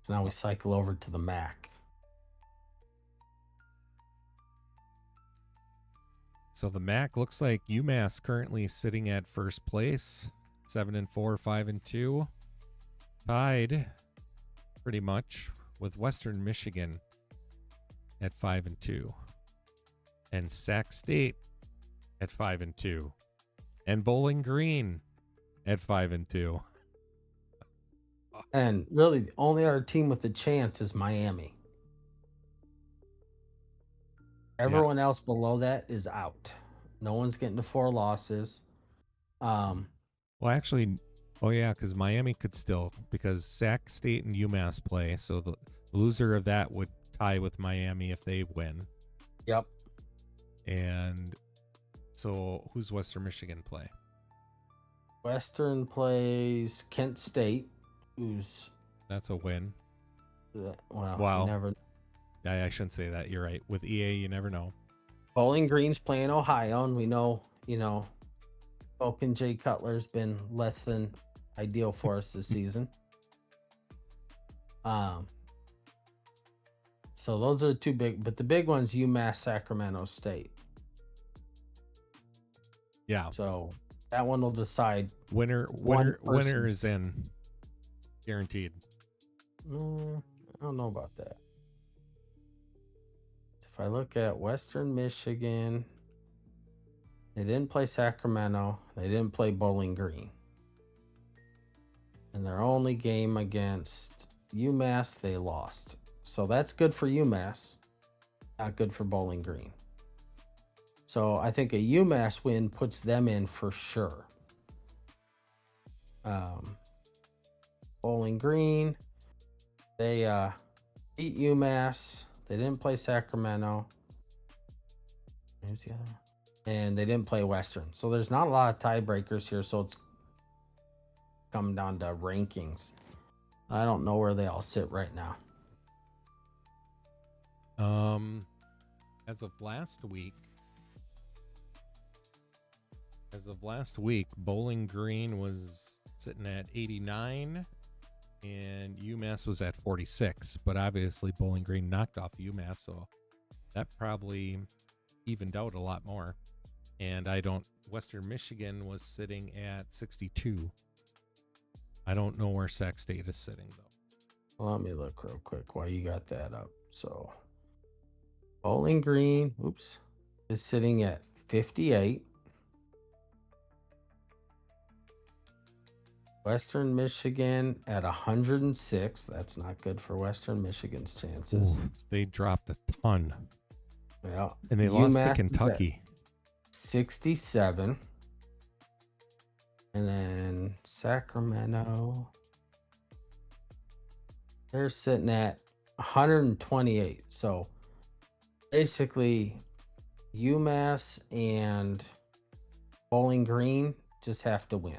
So now we cycle over to the MAC. So the MAC looks like UMass currently sitting at first place, 7-4, 5-2. tied pretty much with Western Michigan at 5-2, and Sac State at 5-2, and Bowling Green at 5-2. And really, the only other team with a chance is Miami. Everyone else below that is out. No one's getting to 4 losses. Well, actually, oh yeah, because Miami could still, because Sac State and UMass play, so the loser of that would tie with Miami if they win. Yep. And so who's Western Michigan play? Western plays Kent State, that's a win. Well, wow. You never. I shouldn't say that. You're right. With EA, you never know. Bowling Green's playing Ohio, and we know, Open Jay Cutler's been less than ideal for us this season. So those are the two big, but the big one's UMass Sacramento State. Yeah. So that one will decide. Winner is in. Guaranteed. I don't know about that. If I look at Western Michigan, they didn't play Sacramento. They didn't play Bowling Green. And their only game against UMass, they lost. So that's good for UMass, not good for Bowling Green. So I think a UMass win puts them in for sure. Bowling Green, they beat UMass. They didn't play Sacramento. Who's the other one? And they didn't play Western. So there's not a lot of tiebreakers here. So it's coming down to rankings. I don't know where they all sit right now. As of last week, Bowling Green was sitting at 89 and UMass was at 46, but obviously Bowling Green knocked off UMass, so that probably evened out a lot more. And Western Michigan was sitting at 62. I don't know where Sac State is sitting though. Let me look real quick while you got that up. So Bowling Green, is sitting at 58. Western Michigan at 106. That's not good for Western Michigan's chances. Ooh, they dropped a ton. Yeah. And they lost to Kentucky. 67. And then Sacramento, they're sitting at 128. So basically, UMass and Bowling Green just have to win.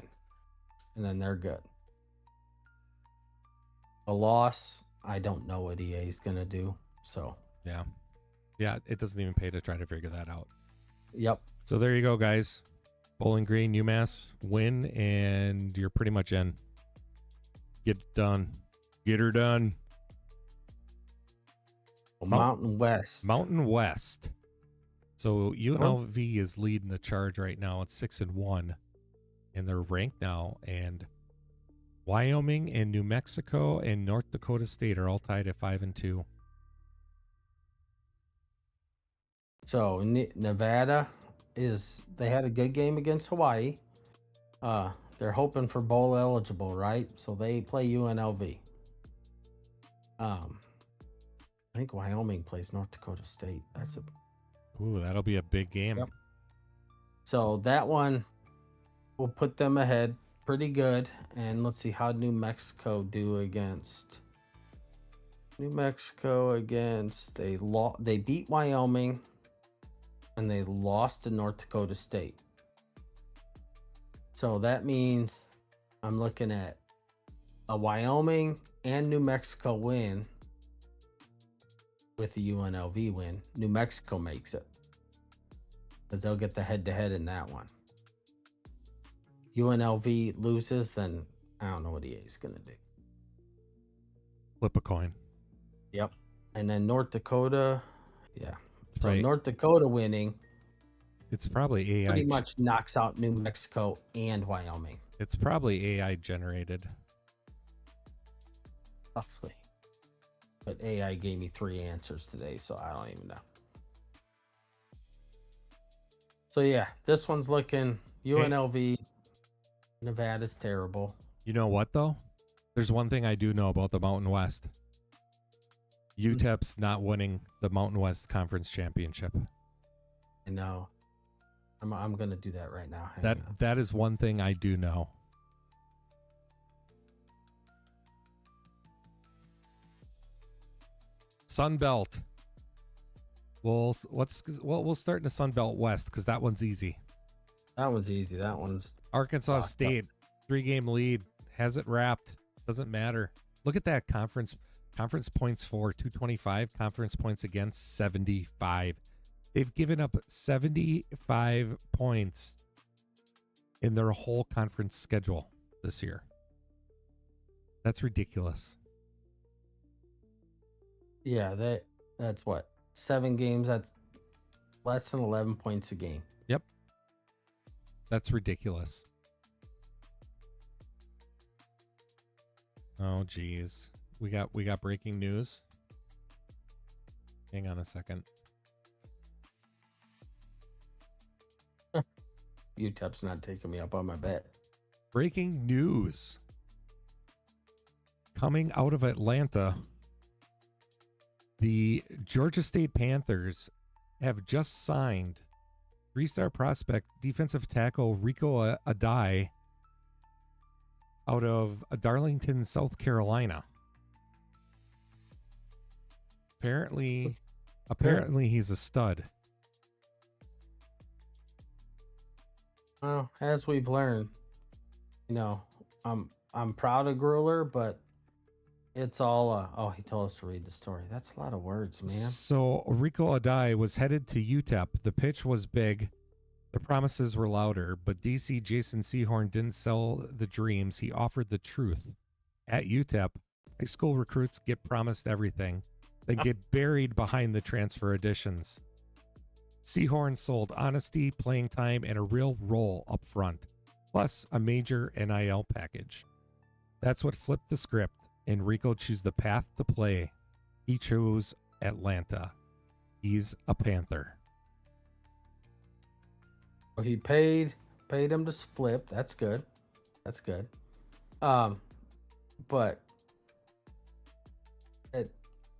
And then they're good. A loss, I don't know what EA is going to do. So, yeah, it doesn't even pay to try to figure that out. Yep. So there you go, guys. Bowling Green, UMass win, and you're pretty much in. Get it done. Get her done. Mountain West. So UNLV is leading the charge right now. It's 6-1. And they're ranked now, and Wyoming and New Mexico and North Dakota State are all tied at 5-2. So Nevada they had a good game against Hawaii. They're hoping for bowl eligible, right? So they play UNLV. I think Wyoming plays North Dakota State. That'll be a big game. Yep. So that one will put them ahead pretty good. And let's see how New Mexico do against they beat Wyoming and they lost to North Dakota State. So that means I'm looking at a Wyoming and New Mexico win with the UNLV win. New Mexico makes it because they'll get the head-to-head in that one. UNLV loses, then I don't know what EA is going to do. Flip a coin. Yep. And then North Dakota, So right. North Dakota winning, it's probably AI. Pretty much knocks out New Mexico and Wyoming. It's probably AI generated. Roughly. But AI gave me 3 answers today, so I don't even know. So yeah, this one's looking UNLV. Nevada's terrible. You know what, though? There's one thing I do know about the Mountain West. UTEP's not winning the Mountain West Conference Championship. I know. I'm going to do that right now. Hang on. That is one thing I do know. Sun Belt. We'll start in the Sun Belt West because that one's easy. That one's easy. That one's Arkansas State, 3-game lead, has it wrapped. Doesn't matter. Look at that conference points for 225, conference points against 75. They've given up 75 points in their whole conference schedule this year. That's ridiculous. Yeah, that's what? 7 games, that's less than 11 points a game. Yep. That's ridiculous. Oh geez. We got breaking news. Hang on a second. UTEP's not taking me up on my bet. Breaking news. Coming out of Atlanta, the Georgia State Panthers have just signed 3-star prospect defensive tackle Rico Adai out of Darlington, South Carolina. Apparently he's a stud. Well, as we've learned, I'm proud of Grueller, but it's all he told us to read the story. That's a lot of words, man. So Rico Adai was headed to UTEP. The pitch was big. The promises were louder, but DC Jason Sehorn didn't sell the dreams. He offered the truth. At UTEP, high school recruits get promised everything, then get buried behind the transfer additions. Sehorn sold honesty, playing time, and a real role up front, plus a major NIL package. That's what flipped the script, and Rico chose the path to play. He chose Atlanta. He's a Panther. Well, he paid him to flip. That's good. But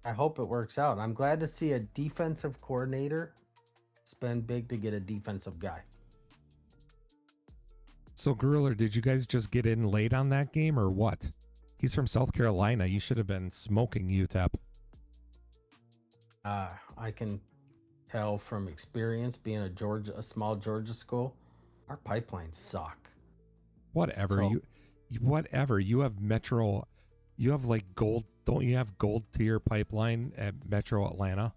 I hope it works out. I'm glad to see a defensive coordinator spend big to get a defensive guy. So, Grueller, did you guys just get in late on that game or what? He's from South Carolina. You should have been smoking UTEP. I can tell from experience being a small Georgia school, our pipelines suck. Whatever. So, You have Metro. You have like gold. Don't you have gold tier pipeline at Metro Atlanta?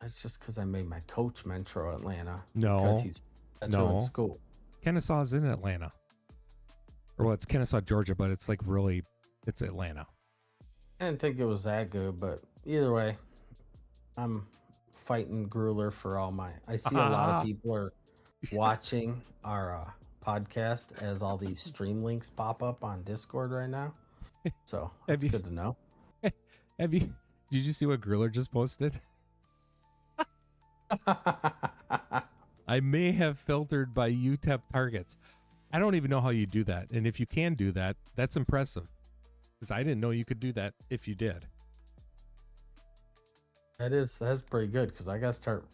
That's just because I made my coach Metro Atlanta. No. Because he's Metro in school. Kennesaw's in Atlanta. Or well, it's Kennesaw, Georgia, but it's like really, it's Atlanta. I didn't think it was that good, but either way, I'm fighting Grueller for all my. I see a lot of people are watching our podcast as all these stream links pop up on Discord right now. So it's good to know. Did you see what Grueller just posted? I may have filtered by UTEP targets. I don't even know how you do that. And if you can do that, that's impressive. Because I didn't know you could do that if you did. That's pretty good because I got to start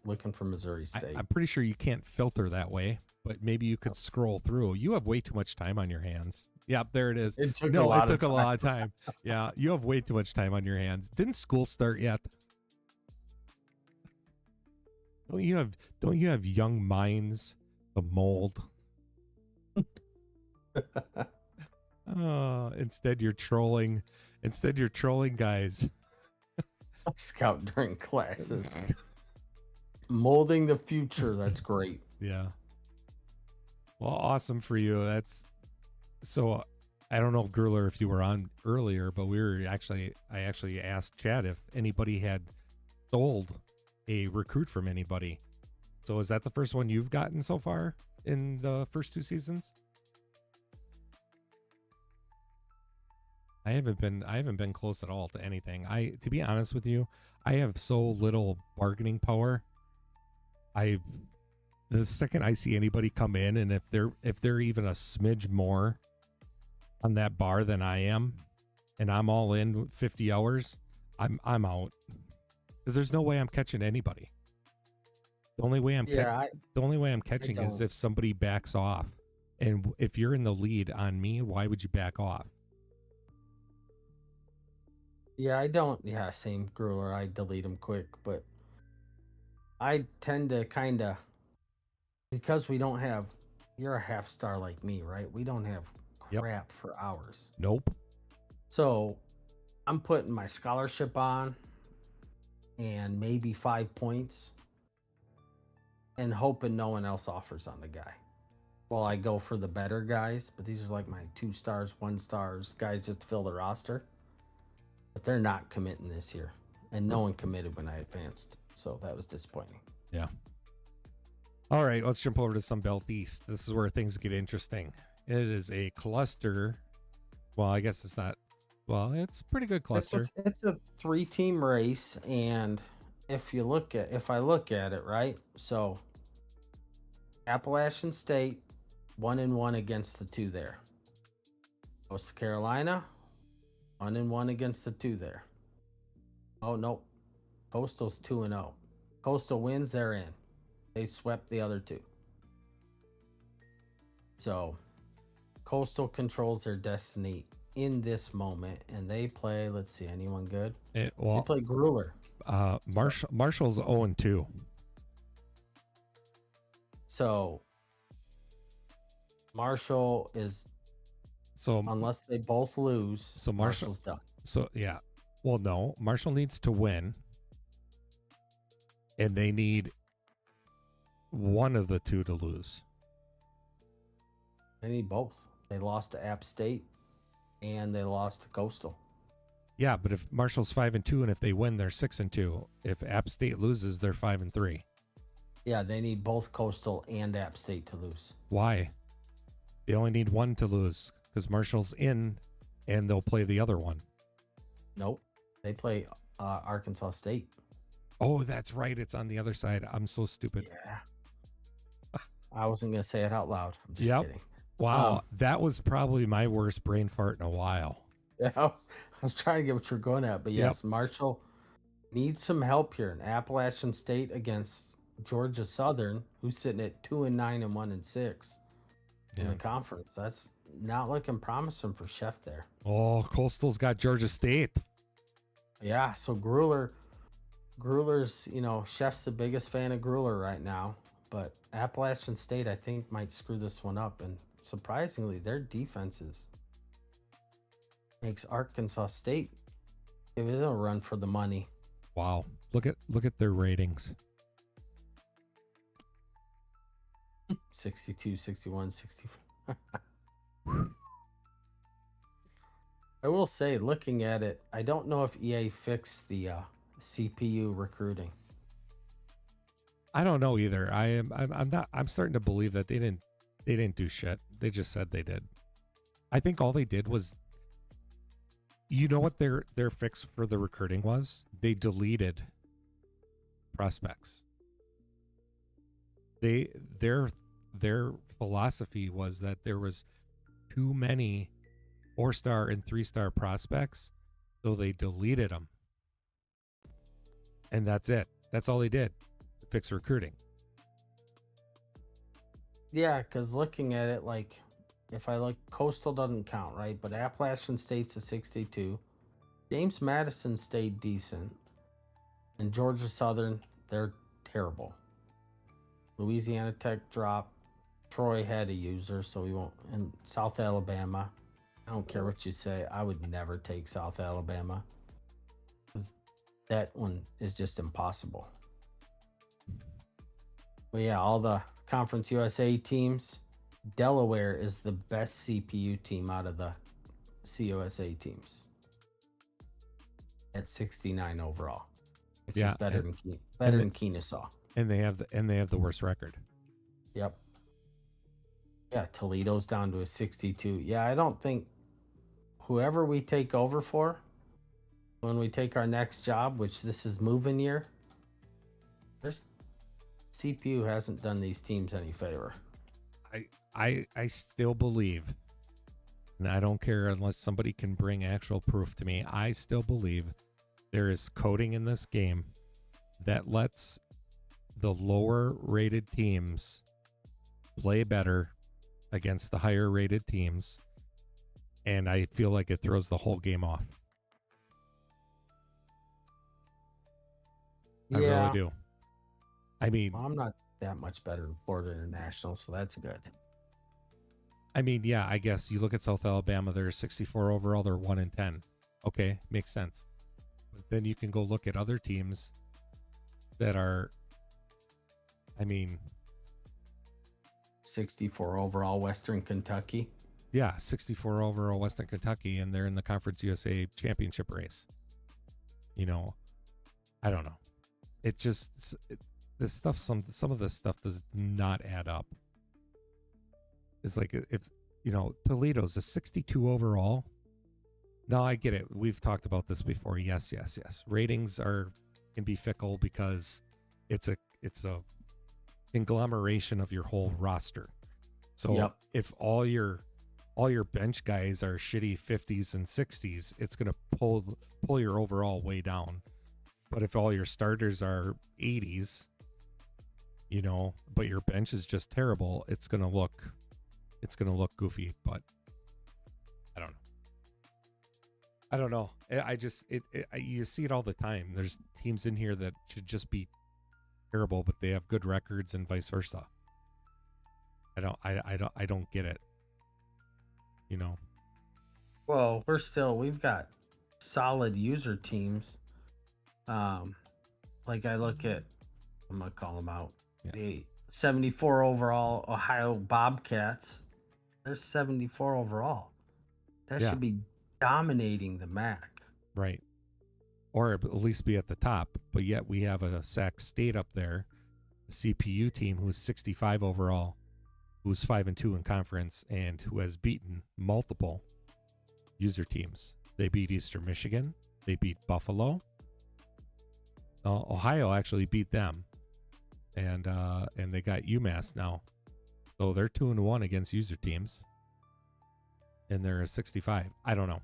looking for Missouri State. I'm pretty sure you can't filter that way, but maybe you could scroll through. You have way too much time on your hands. Yep, there it is. It took a lot of time. Yeah, you have way too much time on your hands. Didn't school start yet? Don't you have young minds? The mold. Instead you're trolling guys. Scout during classes. Molding the future. That's great. Yeah. Well, awesome for you. So I don't know, Grueller, if you were on earlier, but I actually asked Chad if anybody had sold a recruit from anybody. So is that the first one you've gotten so far in the first 2 seasons? I haven't been close at all to anything. To be honest with you, I have so little bargaining power. I the second I see anybody come in, and if they're even a smidge more on that bar than I am, and I'm all in 50 hours, I'm out. Because there's no way I'm catching anybody. The only way I'm catching is if somebody backs off. And if you're in the lead on me, why would you back off? Yeah, I don't. Yeah, same Grueler. I delete them quick, but I tend to kind of, because we don't have, you're a half star like me, right? We don't have crap for hours. Nope. So I'm putting my scholarship on and maybe 5 points and hoping no one else offers on the guy. Well, I go for the better guys, but these are like my 2 stars, 1 stars, guys just to fill the roster. But they're not committing this year. And no one committed when I advanced. So that was disappointing. Yeah. All right, let's jump over to Sun Belt East. This is where things get interesting. It is a cluster. Well, I guess it's not. Well, it's a pretty good cluster. It's a 3-team race, and if I look at it, right? So Appalachian State 1-1 against the 2 there. Coastal Carolina 1-1 against the 2 there. Oh no, Coastal's 2-0. Coastal wins, they're in. They swept the other 2. So Coastal controls their destiny in this moment, and they play. Let's see, anyone good? They play Grueler. Marshall's 0-2. So Marshall is. So unless they both lose, so Marshall's done. So yeah, well no, Marshall needs to win, and they need one of the 2 to lose. They need both. They lost to App State, and they lost to Coastal. Yeah, but if Marshall's 5-2, and if they win, they're 6-2. If App State loses, they're 5-3. Yeah, they need both Coastal and App State to lose. Why? They only need one to lose because Marshall's in, and they'll play the other one. Nope, they play Arkansas State. Oh, that's right. It's on the other side. I'm so stupid. Yeah. I wasn't going to say it out loud. I'm just kidding. Wow. That was probably my worst brain fart in a while. Yeah, I was trying to get what you're going at. But yes, Marshall needs some help here. In Appalachian State against Georgia Southern, who's sitting at 2-9 and 1-6 in the conference. That's not looking promising for Chef there. Oh, Coastal's got Georgia State. Yeah, so Grueler's, Chef's the biggest fan of Grueler right now. But Appalachian State, I think, might screw this one up. And surprisingly, their defenses makes Arkansas State give it a run for the money. Wow. Look at their ratings. 62, 61, 64. I will say, looking at it, I don't know if EA fixed the CPU recruiting. I don't know either. I'm starting to believe that they didn't do shit. They just said they did. I think all they did was, you know what their fix for the recruiting was? They deleted prospects. Their philosophy was that there was too many 4-star and 3-star prospects, so they deleted them. And that's it. That's all they did. Fix recruiting. Yeah, because looking at it, like, if I look, Coastal doesn't count, right? But Appalachian State's a 62. James Madison stayed decent. And Georgia Southern, they're terrible. Louisiana Tech dropped. Troy had a user, so we won't. And South Alabama, I don't care what you say, I would never take South Alabama. That one is just impossible. But yeah, all the Conference USA teams, Delaware is the best CPU team out of the CUSA teams at 69 overall, which is better than Kennesaw. And they have the worst record. Yep. Yeah, Toledo's down to a 62. Yeah, I don't think whoever we take over for, when we take our next job, which this is moving year, there's CPU hasn't done these teams any favor. I still believe, and I don't care unless somebody can bring actual proof to me, I still believe there is coding in this game that lets the lower rated teams play better against the higher rated teams, and I feel like it throws the whole game off. I really do. I mean, well, I'm not that much better than Florida International, so that's good. I mean, yeah, I guess you look at South Alabama, they're 64 overall, they're 1-10. Okay, makes sense. But then you can go look at other teams that are, I mean, 64 overall Western Kentucky. Yeah, 64 overall Western Kentucky, and they're in the Conference USA championship race. You know, I don't know. It just this stuff. Some of this stuff does not add up. It's like if Toledo's a 62 overall. No, I get it. We've talked about this before. Yes. Ratings can be fickle because it's a conglomeration of your whole roster. So if all your bench guys are shitty 50s and 60s, it's going to pull your overall way down. But if all your starters are 80s, but your bench is just terrible, it's going to look goofy. But I don't know. You see it all the time. There's teams in here that should just be terrible, but they have good records and vice versa. I don't get it. Well, we've got solid user teams. Like I look at, I'm gonna call them out. Yeah. The 74 overall Ohio Bobcats. They're 74 overall. That should be dominating the MAC. Right. Or at least be at the top. But yet we have a Sac State up there, a CPU team who's 65 overall, who's 5-2 in conference, and who has beaten multiple user teams. They beat Eastern Michigan. They beat Buffalo. Ohio actually beat them, and they got UMass now, so they're 2-1 against user teams, and they're a 65. I don't know.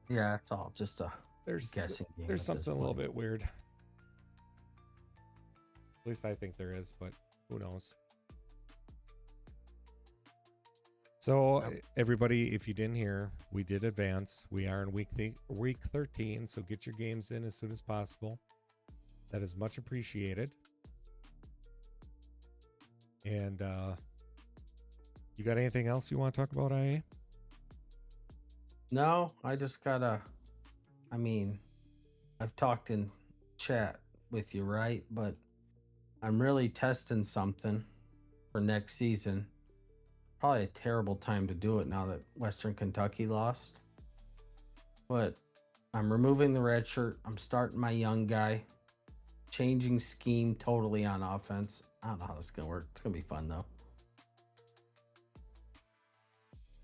Yeah, it's all just a guessing game. There's something a little bit weird. At least I think there is, but who knows? So everybody, if you didn't hear, we did advance. We are in week 13, so get your games in as soon as possible. That is much appreciated. And you got anything else you want to talk about, IA? No, I just gotta. I've talked in chat with you, right? But I'm really testing something for next season. Probably a terrible time to do it now that Western Kentucky lost. But I'm removing the red shirt. I'm starting my young guy. Changing scheme totally on offense. I don't know how this is going to work. It's going to be fun, though.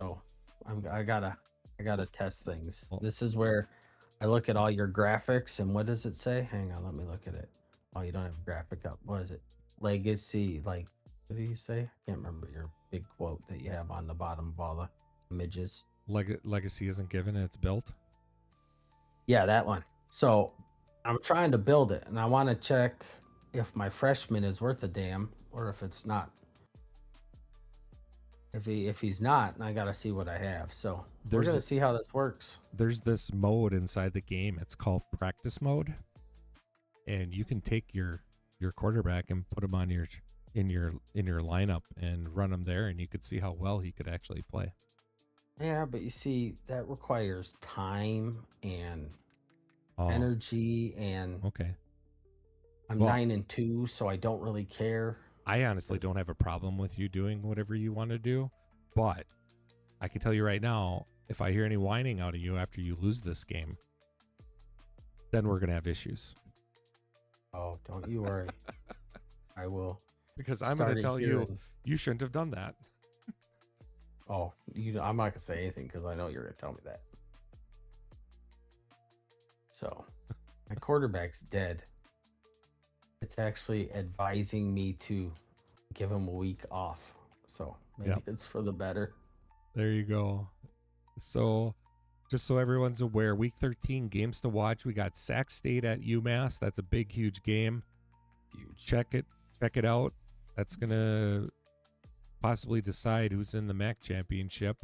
So I gotta test things. This is where I look at all your graphics. And what does it say? Hang on, let me look at it. Oh, you don't have a graphic up. What is it? Legacy, what did he say? I can't remember your big quote that you have on the bottom of all the images. Legacy isn't given, it's built. Yeah, that one. So I'm trying to build it, and I want to check if my freshman is worth a damn or if it's not. If he's not, I got to see what I have. So we're going to see how this works. There's this mode inside the game. It's called practice mode, and you can take your quarterback and put him on in your lineup and run him there, and you could see how well he could actually play. Yeah, but you see, that requires time and energy, and I'm 9-2, so I don't really care. I honestly don't have a problem with you doing whatever you want to do, but I can tell you right now, if I hear any whining out of you after you lose this game, then we're gonna have issues. Oh, don't you worry. I will. Because I'm going to tell you, you shouldn't have done that. Oh, I'm not gonna say anything because I know you're gonna tell me that. So, my quarterback's dead. It's actually advising me to give him a week off. So maybe it's for the better. There you go. So, just so everyone's aware, week 13 games to watch. We got Sac State at UMass. That's a big, huge game. Huge. Check it out. That's gonna possibly decide who's in the MAC championship.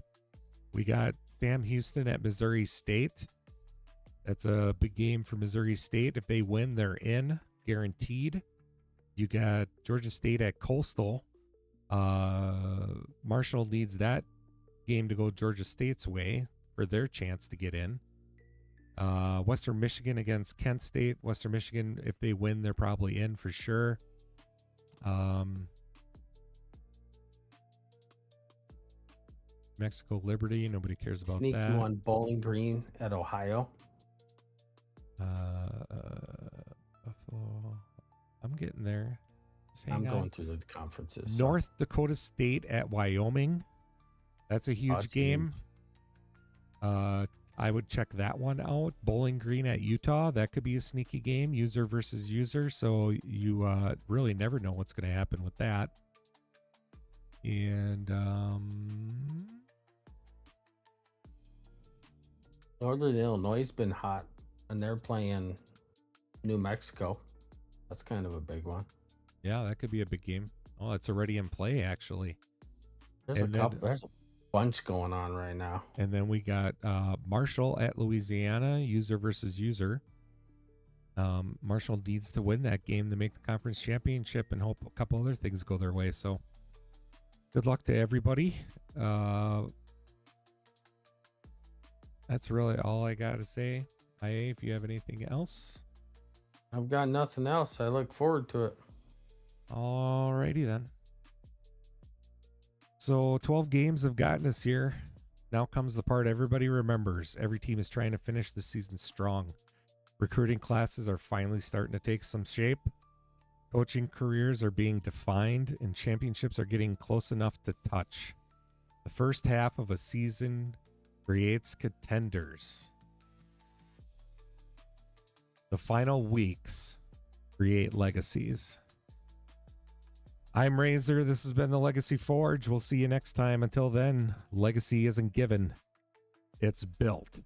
We got Sam Houston at Missouri State. That's a big game for Missouri State. If they win, they're in, guaranteed. You got Georgia State at Coastal. Marshall needs that game to go Georgia State's way for their chance to get in. Western Michigan against Kent State. Western Michigan, if they win, they're probably in for sure. Mexico Liberty, nobody cares about Sneaky that. one, Bowling Green at Ohio. Buffalo. I'm getting there. I'm going through the conferences. North Dakota State at Wyoming. That's a huge game. I would check that one out. Bowling Green at Utah. That could be a sneaky game, user versus user. So you really never know what's going to happen with that. And Northern Illinois has been hot, and they're playing New Mexico. That's kind of a big one. Yeah, that could be a big game. Oh, it's already in play, actually. There's a bunch going on right now. And then we got Marshall at Louisiana, user versus user. Marshall needs to win that game to make the conference championship and hope a couple other things go their way. So good luck to everybody. That's really all I got to say. IA, if you have anything else. I've got nothing else. I look forward to it. Alrighty then. So 12 games have gotten us here. Now comes the part everybody remembers. Every team is trying to finish the season strong. Recruiting classes are finally starting to take some shape. Coaching careers are being defined, and championships are getting close enough to touch. The first half of a season creates contenders. The final weeks create legacies. I'm Razor. This has been the Legacy Forge. We'll see you next time. Until then, legacy isn't given, it's built.